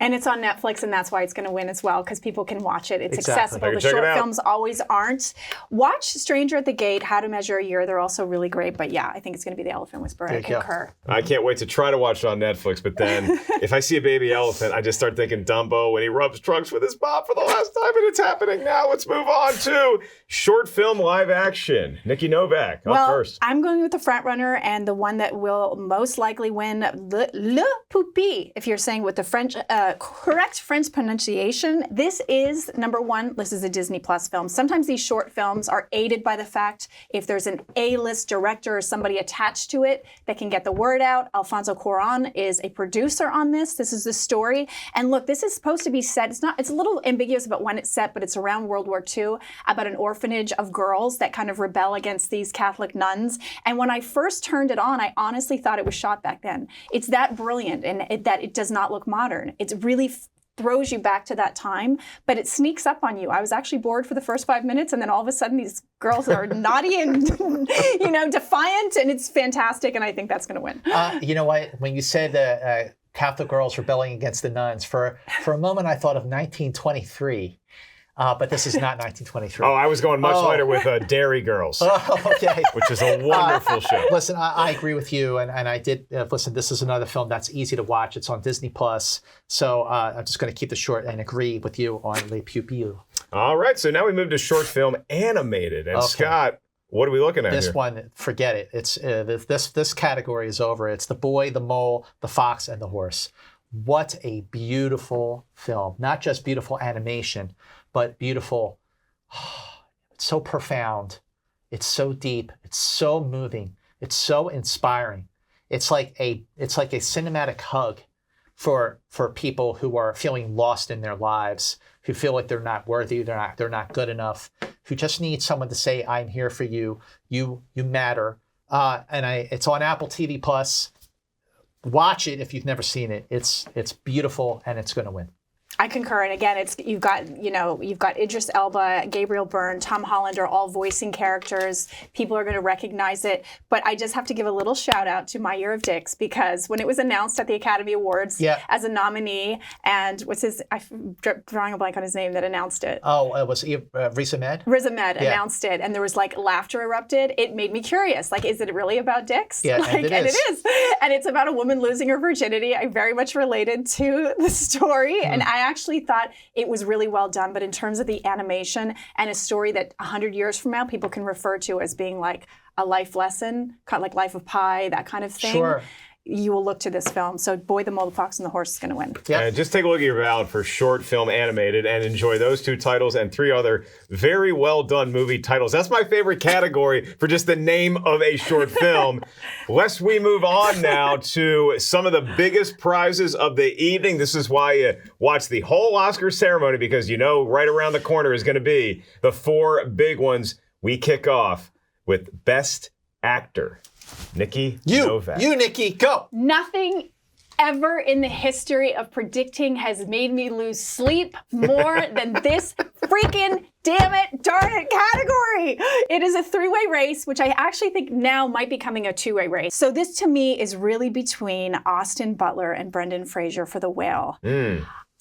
And it's on Netflix, and that's why it's going to win as well, because people can watch it. It's Exactly. accessible. I can The check it short out. films always aren't. Watch Stranger at the Gate, How to Measure a Year. They're also really great. But yeah, I think it's going to be The Elephant Whisperer. I There you go. concur. I can't wait to try to watch it on Netflix, but then if I see a baby elephant, I just start thinking Dumbo when he rubs trunks with his mom for the last time, and it's happening now. Let's move on to short film live action. Nikki Novak, up first. I'm going with the front runner and the one that will most likely win, Le Poupée. If you're saying with the French correct French pronunciation, this is number one. This is a Disney Plus film. Sometimes these short films are aided by the fact if there's an A-list director or somebody attached to it that can get the word out. Alfonso Cuarón is a producer on this. This is the story. And look, this is supposed to be set. It's a little ambiguous about when it's set, but it's around World War II, about an orphanage of girls that kind of rebel against these Catholic nuns. And when I first turned it on, I honestly thought it was shot back then. It's that brilliant and that it does not look modern. It's really throws you back to that time, but it sneaks up on you. I was actually bored for the first 5 minutes, and then all of a sudden these girls are naughty and defiant, and it's fantastic, and I think that's going to win. You know what? When you said Catholic girls rebelling against the nuns, for a moment I thought of 1923. But this is not 1923. Oh, I was going much later with Dairy Girls, Okay. which is a wonderful show. Listen, I agree with you, and I did listen. This is another film that's easy to watch. It's on Disney Plus, so I'm just going to keep it short and agree with you on Les Pupilles. All right, so now we move to short film animated. And Okay. Scott, what are we looking at This here? one, forget it. It's this category is over. It's The Boy, the Mole, the Fox, and the Horse. What a beautiful film! Not just beautiful animation, but beautiful. It's so profound. It's so deep. It's so moving. It's so inspiring. It's like a cinematic hug for people who are feeling lost in their lives, who feel like they're not worthy, they're not good enough, who just need someone to say, "I'm here for you. You matter." It's on Apple TV Plus. Watch it if you've never seen it. It's beautiful, and it's going to win. I concur, and again, you've got Idris Elba, Gabriel Byrne, Tom Holland are all voicing characters. People are going to recognize it, but I just have to give a little shout out to My Year of Dicks, because when it was announced at the Academy Awards as a nominee, and I'm drawing a blank on his name that announced it. Oh, it was Riz Ahmed? Riz Ahmed announced it, and there was laughter erupted. It made me curious. Is it really about dicks? Yeah, and it is. It is. And it's about a woman losing her virginity. I very much related to the story, and I actually thought it was really well done. But in terms of the animation and a story that 100 years from now people can refer to as being like a life lesson, kind of like Life of Pi, that kind of thing. Sure. you will look to this film. So Boy, the Mole, the Fox, and the Horse is going to win. Yep. And just take a look at your ballot for short film animated and enjoy those 2 titles and 3 other very well done movie titles. That's my favorite category for just the name of a short film. Lest we move on now to some of the biggest prizes of the evening. This is why you watch the whole Oscar ceremony, because you know right around the corner is going to be the 4 big ones. We kick off with Best Actor. Nikki Novak. You, Nikki, go. Nothing ever in the history of predicting has made me lose sleep more than this freaking damn it, darn it category. It is a 3-way race, which I actually think now might be becoming a 2-way race. So this to me is really between Austin Butler and Brendan Fraser for The Whale.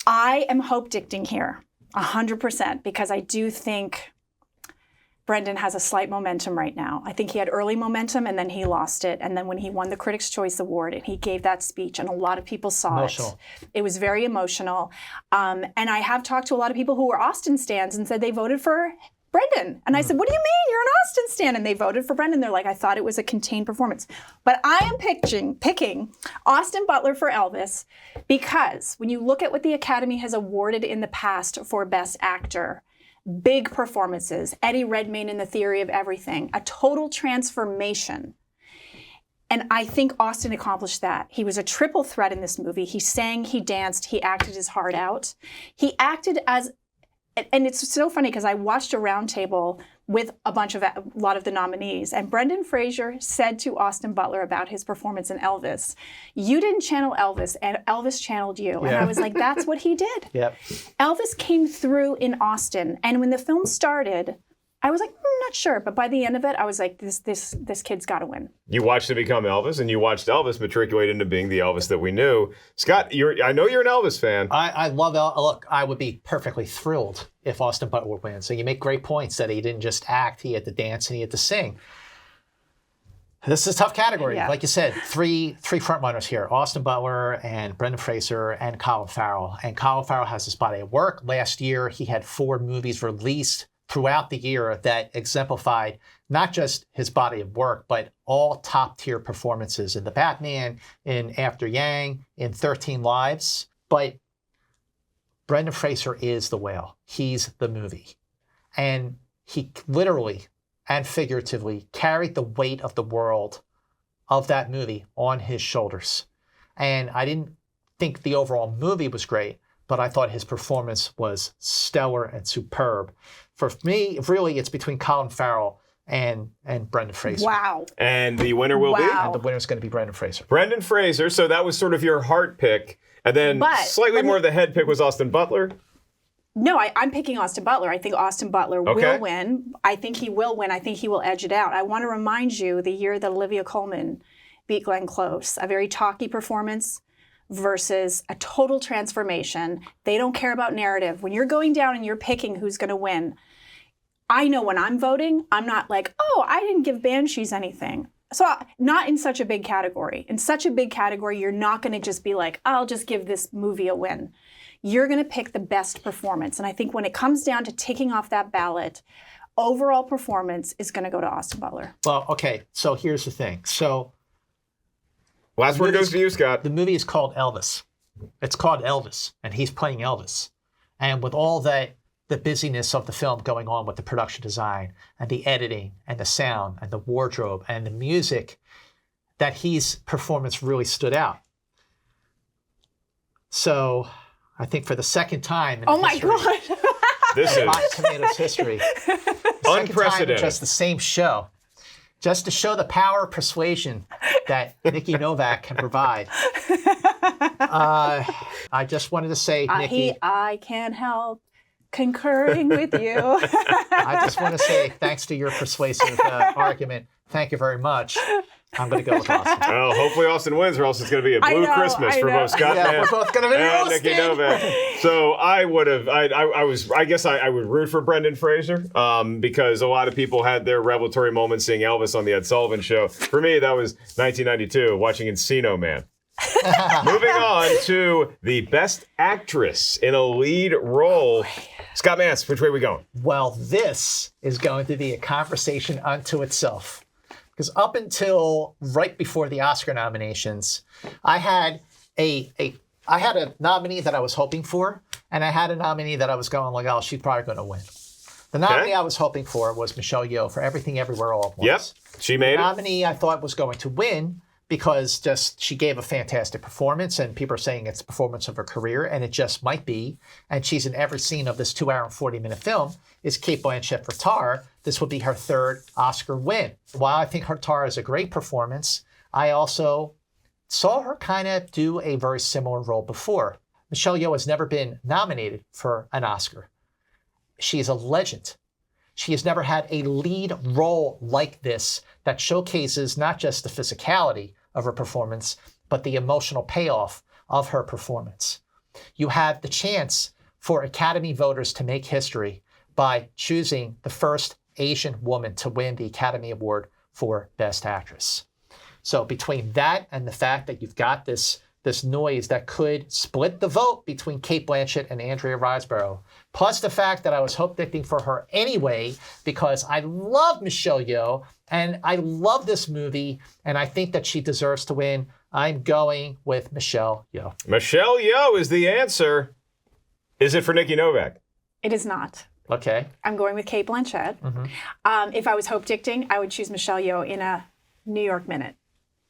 I am hope-dicting here, 100%, because I do think Brendan has a slight momentum right now. I think he had early momentum and then he lost it. And then when he won the Critics' Choice Award and he gave that speech and a lot of people saw it. It was very emotional. And I have talked to a lot of people who were Austin stans and said they voted for Brendan. And I said, what do you mean? You're an Austin stan. And they voted for Brendan. They're like, I thought it was a contained performance. But I am picking Austin Butler for Elvis because when you look at what the Academy has awarded in the past for Best Actor, big performances, Eddie Redmayne in The Theory of Everything, a total transformation. And I think Austin accomplished that. He was a triple threat in this movie. He sang, he danced, he acted his heart out. He acted as, and it's so funny because I watched a roundtable with a lot of the nominees, and Brendan Fraser said to Austin Butler about his performance in Elvis, you didn't channel Elvis, and Elvis channeled you. And I was like, that's what he did. Yep. Elvis came through in Austin, and when the film started, I was like, not sure, but by the end of it, I was like, this kid's got to win. You watched him become Elvis, and you watched Elvis matriculate into being the Elvis that we knew. Scott, I know you're an Elvis fan. I love Elvis. Look, I would be perfectly thrilled if Austin Butler would win. So you make great points that he didn't just act, he had to dance and he had to sing. This is a tough category. Yeah. Like you said, three front runners here, Austin Butler and Brendan Fraser and Colin Farrell. And Colin Farrell has his body of work. Last year, he had 4 movies released throughout the year that exemplified not just his body of work, but all top-tier performances in The Batman, in After Yang, in 13 Lives. But Brendan Fraser is The Whale. He's the movie. And he literally and figuratively carried the weight of the world of that movie on his shoulders. And I didn't think the overall movie was great, but I thought his performance was stellar and superb. For me, really, it's between Colin Farrell and Brendan Fraser. Wow. And the winner will be? And the winner's going to be Brendan Fraser. Brendan Fraser, so that was sort of your heart pick. And then slightly more of the head pick was Austin Butler. No, I'm picking Austin Butler. I think Austin Butler will win. I think he will win. I think he will edge it out. I want to remind you the year that Olivia Colman beat Glenn Close, a very talky performance versus a total transformation. They don't care about narrative. When you're going down and you're picking who's going to win, I know when I'm voting, I'm not like, oh, I didn't give Banshees anything. So not in such a big category. In such a big category, you're not going to just be like, I'll just give this movie a win. You're going to pick the best performance. And I think when it comes down to ticking off that ballot, overall performance is going to go to Austin Butler. Well, okay, so here's the thing. So last word goes to you, Scott. The movie is called Elvis. It's called Elvis, and he's playing Elvis. And with all the busyness of the film going on with the production design and the editing and the sound and the wardrobe and the music, that his performance really stood out. So I think for the second time in oh my God. This is Rotten Tomatoes history. unprecedented. Just the same show. Just to show the power of persuasion that Nikki Novak can provide. I just wanted to say, Nikki. I can't help concurring with you. I just want to say, thanks to your persuasive argument, thank you very much. I'm going to go with Austin. Well, hopefully Austin wins, or else it's going to be a blue Christmas for both Scott Mantz we're both going to be and Nikki Novak. So I would root for Brendan Fraser because a lot of people had their revelatory moments seeing Elvis on the Ed Sullivan Show. For me, that was 1992, watching Encino Man. Moving on to the Best Actress in a Lead Role. Scott Mantz, which way are we going? Well, this is going to be a conversation unto itself. Because up until right before the Oscar nominations, I had a nominee that I was hoping for, and I had a nominee that I was going like, oh, she's probably going to win. The nominee I was hoping for was Michelle Yeoh for Everything Everywhere All at Once. Yep, she made it. The nominee I thought was going to win because just she gave a fantastic performance, and people are saying it's the performance of her career, and it just might be. And she's in every scene of this 2-hour and 40-minute film. Is Cate Blanchett for Tar. This would be her third Oscar win. While I think her Tar is a great performance, I also saw her kind of do a very similar role before. Michelle Yeoh has never been nominated for an Oscar. She is a legend. She has never had a lead role like this that showcases not just the physicality of her performance, but the emotional payoff of her performance. You have the chance for Academy voters to make history by choosing the first Asian woman to win the Academy Award for Best Actress. So between that and the fact that you've got this noise that could split the vote between Cate Blanchett and Andrea Riseborough, plus the fact that I was hope-dicting for her anyway because I love Michelle Yeoh and I love this movie and I think that she deserves to win, I'm going with Michelle Yeoh. Michelle Yeoh is the answer. Is it for Nikki Novak? It is not. Okay. I'm going with Cate Blanchett. If I was hope-dicting, I would choose Michelle Yeoh in a New York Minute.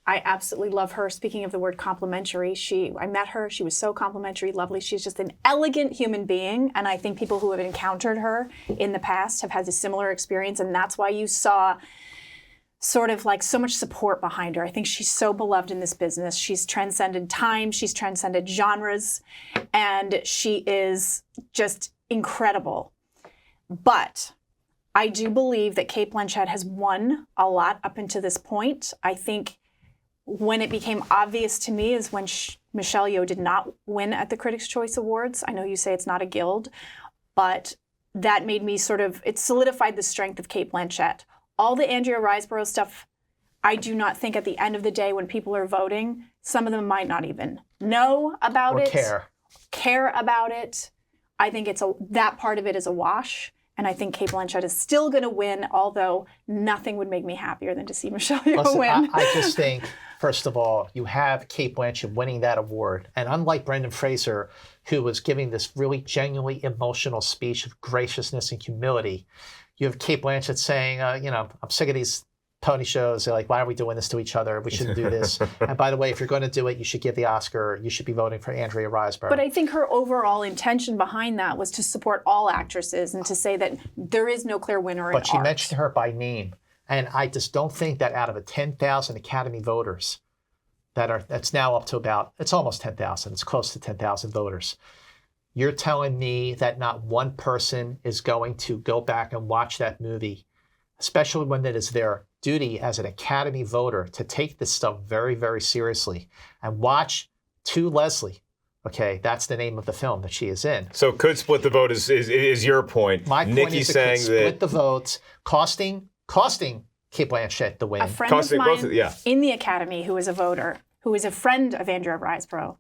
I absolutely love her. Speaking of the word complimentary, I met her. She was so complimentary, lovely. She's just an elegant human being. And I think people who have encountered her in the past have had a similar experience. And that's why you saw sort of like so much support behind her. I think she's so beloved in this business. She's transcended time. She's transcended genres. And she is just incredible. But I do believe that Cate Blanchett has won a lot up until this point. I think when it became obvious to me is when Michelle Yeoh did not win at the Critics' Choice Awards. I know you say it's not a guild, but that made me it solidified the strength of Cate Blanchett. All the Andrea Riseborough stuff, I do not think at the end of the day when people are voting, some of them might not even know about or it. care about it. I think that part of it is a wash. And I think Cate Blanchett is still going to win, although nothing would make me happier than to see Michelle Yeoh win. I just think, first of all, you have Cate Blanchett winning that award. And unlike Brendan Fraser, who was giving this really genuinely emotional speech of graciousness and humility, you have Cate Blanchett saying, I'm sick of these pony shows. They're like, why are we doing this to each other? We shouldn't do this. And by the way, if you're going to do it, you should give the Oscar. You should be voting for Andrea Riseborough. But I think her overall intention behind that was to support all actresses and to say that there is no clear winner in art. But she mentioned her by name. And I just don't think that out of the 10,000 Academy voters that's now up to it's almost 10,000. It's close to 10,000 voters. You're telling me that not one person is going to go back and watch that movie, especially when it is their duty as an Academy voter to take this stuff very, very seriously and watch To Leslie. Okay, that's the name of the film that she is in. So could split the vote is your point. My point Nikki's is saying could split the votes, costing Cate Blanchett the win. A friend of mine in the Academy who is a voter, who is a friend of Andrea Riseborough,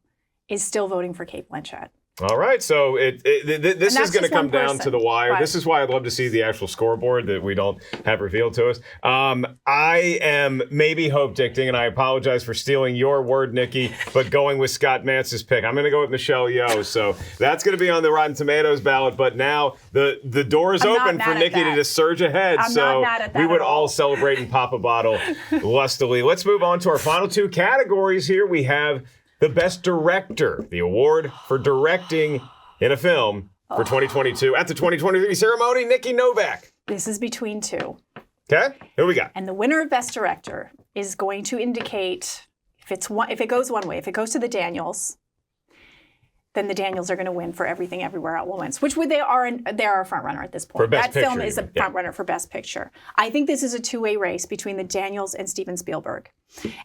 is still voting for Cate Blanchett. All right, so this is going to come down to the wire. Right. This is why I'd love to see the actual scoreboard that we don't have revealed to us. I am maybe hope-dicting, and I apologize for stealing your word, Nikki, but going with Scott Mantz's pick. I'm going to go with Michelle Yeoh, so that's going to be on the Rotten Tomatoes ballot, but now the door is open for Nikki to just surge ahead, so we would all celebrate and pop a bottle lustily. Let's move on to our final two categories here. We have the Best Director, the award for directing in a film for 2022. At the 2023 ceremony, Nikki Novak. This is between two. Okay, who we got? And the winner of Best Director is going to indicate, if it goes one way, if it goes to the Daniels, then the Daniels are going to win for Everything Everywhere All at Once, which they are a frontrunner at this point. For Best that film Picture, is a frontrunner for Best Picture. I think this is a two-way race between the Daniels and Steven Spielberg.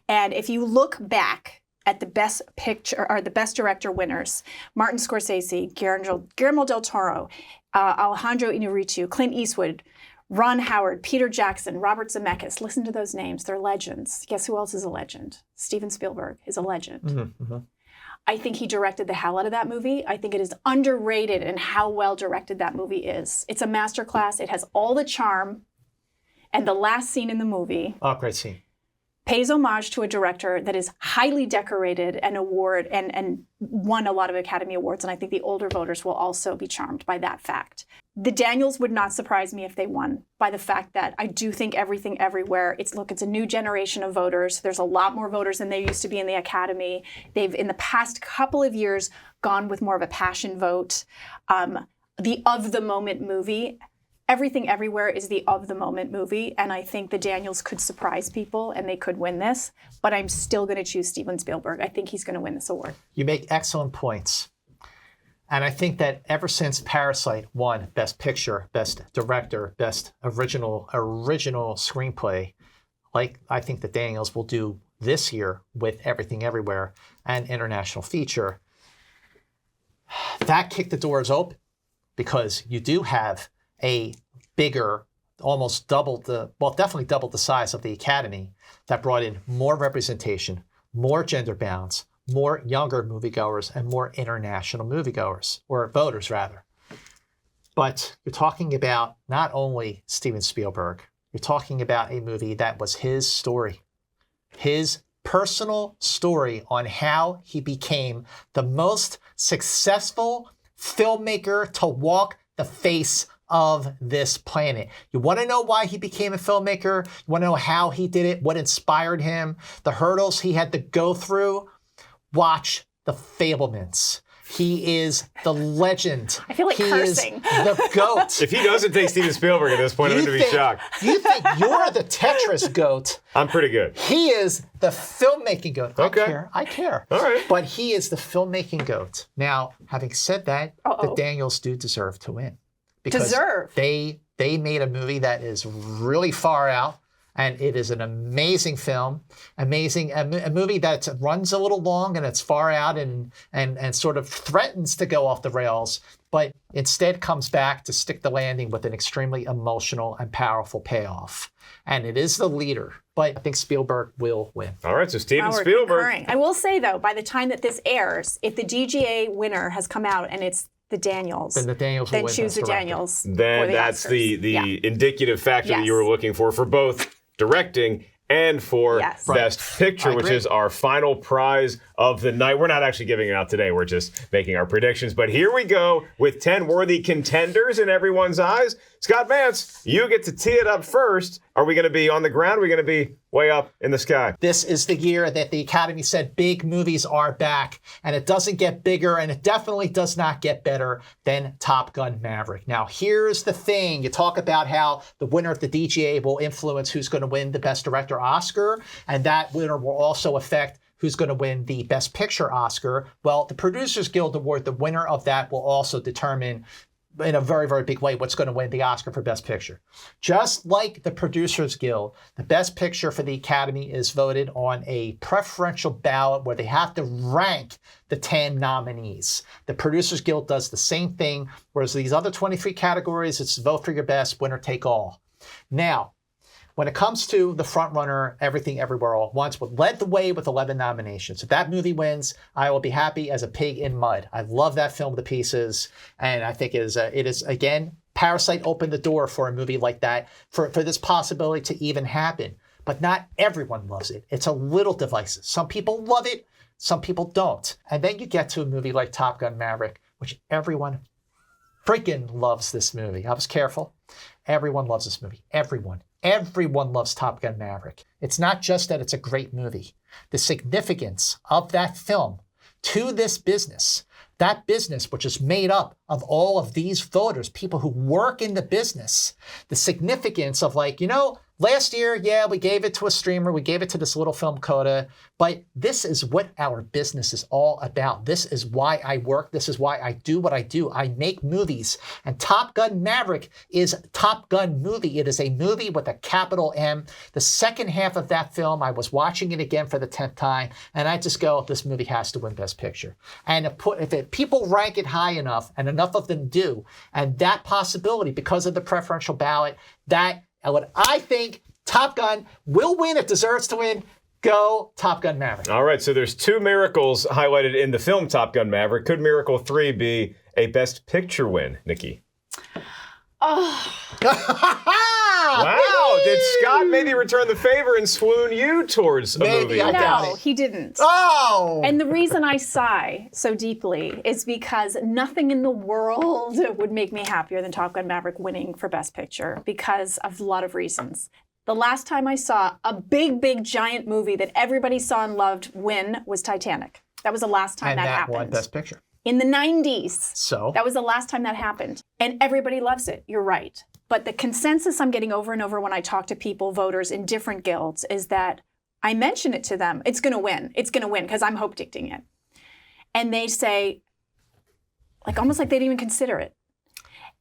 And if you look back at the Best Picture or the Best Director winners, Martin Scorsese, Guillermo del Toro, Alejandro Iñárritu, Clint Eastwood, Ron Howard, Peter Jackson, Robert Zemeckis. Listen to those names. They're legends. Guess who else is a legend? Steven Spielberg is a legend. Mm-hmm. I think he directed the hell out of that movie. I think it is underrated in how well directed that movie is. It's a masterclass. It has all the charm. And the last scene in the movie Great scene. pays homage to a director that is highly decorated and won a lot of Academy Awards. And I think the older voters will also be charmed by that fact. The Daniels would not surprise me if they won, by the fact that I do think Everything Everywhere, it's a new generation of voters. There's a lot more voters than there used to be in the Academy. They've, in the past couple of years, gone with more of a passion vote. The of the moment movie, Everything Everywhere is the of the moment movie, and I think the Daniels could surprise people and they could win this, but I'm still going to choose Steven Spielberg. I think he's going to win this award. You make excellent points. And I think that ever since Parasite won Best Picture, Best Director, Best Original Screenplay, like I think the Daniels will do this year with Everything Everywhere and International Feature, that kicked the doors open because you do have a bigger, definitely doubled the size of the Academy that brought in more representation, more gender balance, more younger moviegoers, and more international moviegoers, or voters rather. But you're talking about not only Steven Spielberg, you're talking about a movie that was his story, his personal story on how he became the most successful filmmaker to walk the face of this planet. You want to know why he became a filmmaker? You want to know how he did it? What inspired him? The hurdles he had to go through? Watch The Fablemans. He is the legend. I feel like he cursing. Is the GOAT. If he doesn't take Steven Spielberg at this point, I'm going to be shocked. You think you're the Tetris GOAT. I'm pretty good. He is the filmmaking GOAT. Okay. I care. All right. But he is the filmmaking GOAT. Now, having said that, the Daniels do deserve to win. Because they made a movie that is really far out, and it is an amazing film, a movie that runs a little long and it's far out and sort of threatens to go off the rails, but instead comes back to stick the landing with an extremely emotional and powerful payoff. And it is the leader, but I think Spielberg will win. All right, so Steven Spielberg. Concurring. I will say, though, by the time that this airs, if the DGA winner has come out and it's the Daniels, then the Daniels will then win choose the director. Daniels. Then that's the indicative factor that you were looking for both directing and for Best Picture, which is our final prize of the night. We're not actually giving it out today. We're just making our predictions. But here we go with 10 worthy contenders in everyone's eyes. Scott Mantz, you get to tee it up first. Are we going to be on the ground? Are we going to be way up in the sky? This is the year that the Academy said big movies are back, and it doesn't get bigger, and it definitely does not get better than Top Gun Maverick. Now, here's the thing. You talk about how the winner of the DGA will influence who's going to win the Best Director Oscar, and that winner will also affect who's going to win the Best Picture Oscar. Well, the Producers Guild Award, the winner of that will also determine in a very, very big way what's going to win the Oscar for Best Picture. Just like the Producers Guild, the Best Picture for the Academy is voted on a preferential ballot where they have to rank the 10 nominees. The Producers Guild does the same thing, whereas these other 23 categories, it's vote for your best, winner take all. Now, when it comes to the frontrunner, Everything Everywhere All at Once, what led the way with 11 nominations. If that movie wins, I will be happy as a pig in mud. I love that film to pieces, and I think it is again, Parasite opened the door for a movie like that, for this possibility to even happen. But not everyone loves it. It's a little divisive. Some people love it, some people don't. And then you get to a movie like Top Gun Maverick, which everyone freaking loves this movie. I was careful. Everyone loves this movie. Everyone loves Top Gun Maverick. It's not just that it's a great movie. The significance of that film to this business, that business which is made up of all of these voters, people who work in the business, the significance of last year, we gave it to a streamer, we gave it to this little film coda, but this is what our business is all about. This is why I work. This is why I do what I do. I make movies. And Top Gun Maverick is Top Gun movie. It is a movie with a capital M. The second half of that film, I was watching it again for the 10th time, and I just go, this movie has to win Best Picture. And if people rank it high enough, and enough of them do, and that possibility, because of the preferential ballot, what I think Top Gun will win, it deserves to win. Go Top Gun Maverick. All right, so there's 2 miracles highlighted in the film Top Gun Maverick. Could Miracle 3 be a Best Picture win, Nikki? Oh. Wow, did Scott maybe return the favor and swoon you towards a Maybe movie? I doubt No, it. he didn't. Oh! And the reason I sigh so deeply is because nothing in the world would make me happier than Top Gun Maverick winning for Best Picture because of a lot of reasons. The last time I saw a big, giant movie that everybody saw and loved win was Titanic. That was the last time and that happened. won Best Picture. In the 90s. So? That was the last time that happened. And everybody loves it. You're right. But the consensus I'm getting over and over when I talk to people, voters in different guilds, is that I mention it to them. It's going to win. It's going to win because I'm hope dicting it. And they say, like almost like they didn't even consider it.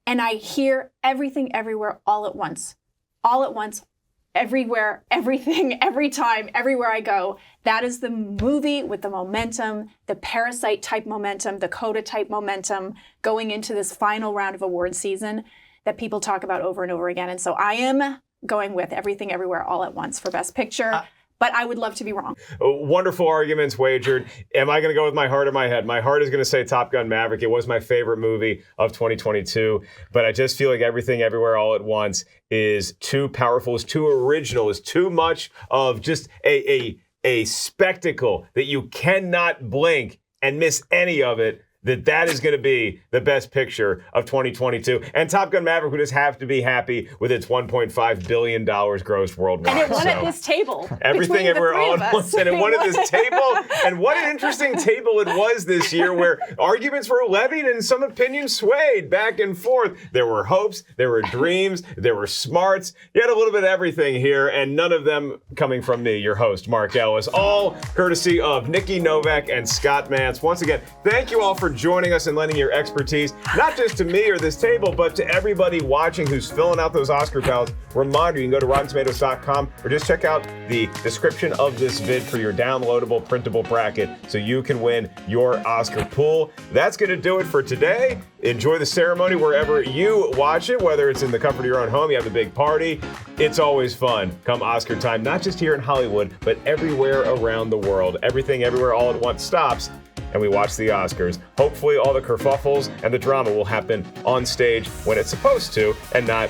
And I hear everything, everywhere, all at once. All at once, everywhere, everything, every time, everywhere I go. That is the movie with the momentum, the Parasite type momentum, the Coda type momentum going into this final round of award season that people talk about over and over again. And so I am going with Everything Everywhere All at Once for Best Picture. But I would love to be wrong. Wonderful arguments wagered. Am I going to go with my heart or my head? My heart is going to say Top Gun Maverick. It was my favorite movie of 2022. But I just feel like Everything Everywhere All at Once is too powerful, is too original, is too much of just a spectacle that you cannot blink and miss any of it. That is going to be the best picture of 2022. And Top Gun Maverick would just have to be happy with its $1.5 billion grossed worldwide. And it won at this table. Everything Everywhere All at Once. And it won at this table. And what an interesting table it was this year where arguments were levied and some opinions swayed back and forth. There were hopes, there were dreams, there were smarts. You had a little bit of everything here, and none of them coming from me, your host, Mark Ellis. All courtesy of Nikki Novak and Scott Mantz. Once again, thank you all for joining us and lending your expertise, not just to me or this table, but to everybody watching who's filling out those Oscar ballots. Reminder, you can go to RottenTomatoes.com or just check out the description of this vid for your downloadable printable bracket so you can win your Oscar pool. That's going to do it for today. Enjoy the ceremony wherever you watch it, whether it's in the comfort of your own home, you have a big party. It's always fun come Oscar time, not just here in Hollywood, but everywhere around the world. Everything Everywhere All at Once stops, and we watch the Oscars. Hopefully all the kerfuffles and the drama will happen on stage when it's supposed to, and not,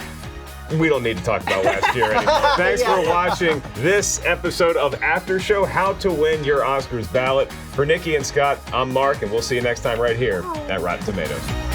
we don't need to talk about last year anymore. Thanks for watching this episode of Aftershow, How to Win Your Oscars Ballot. For Nikki and Scott, I'm Mark, and we'll see you next time right here at Rotten Tomatoes.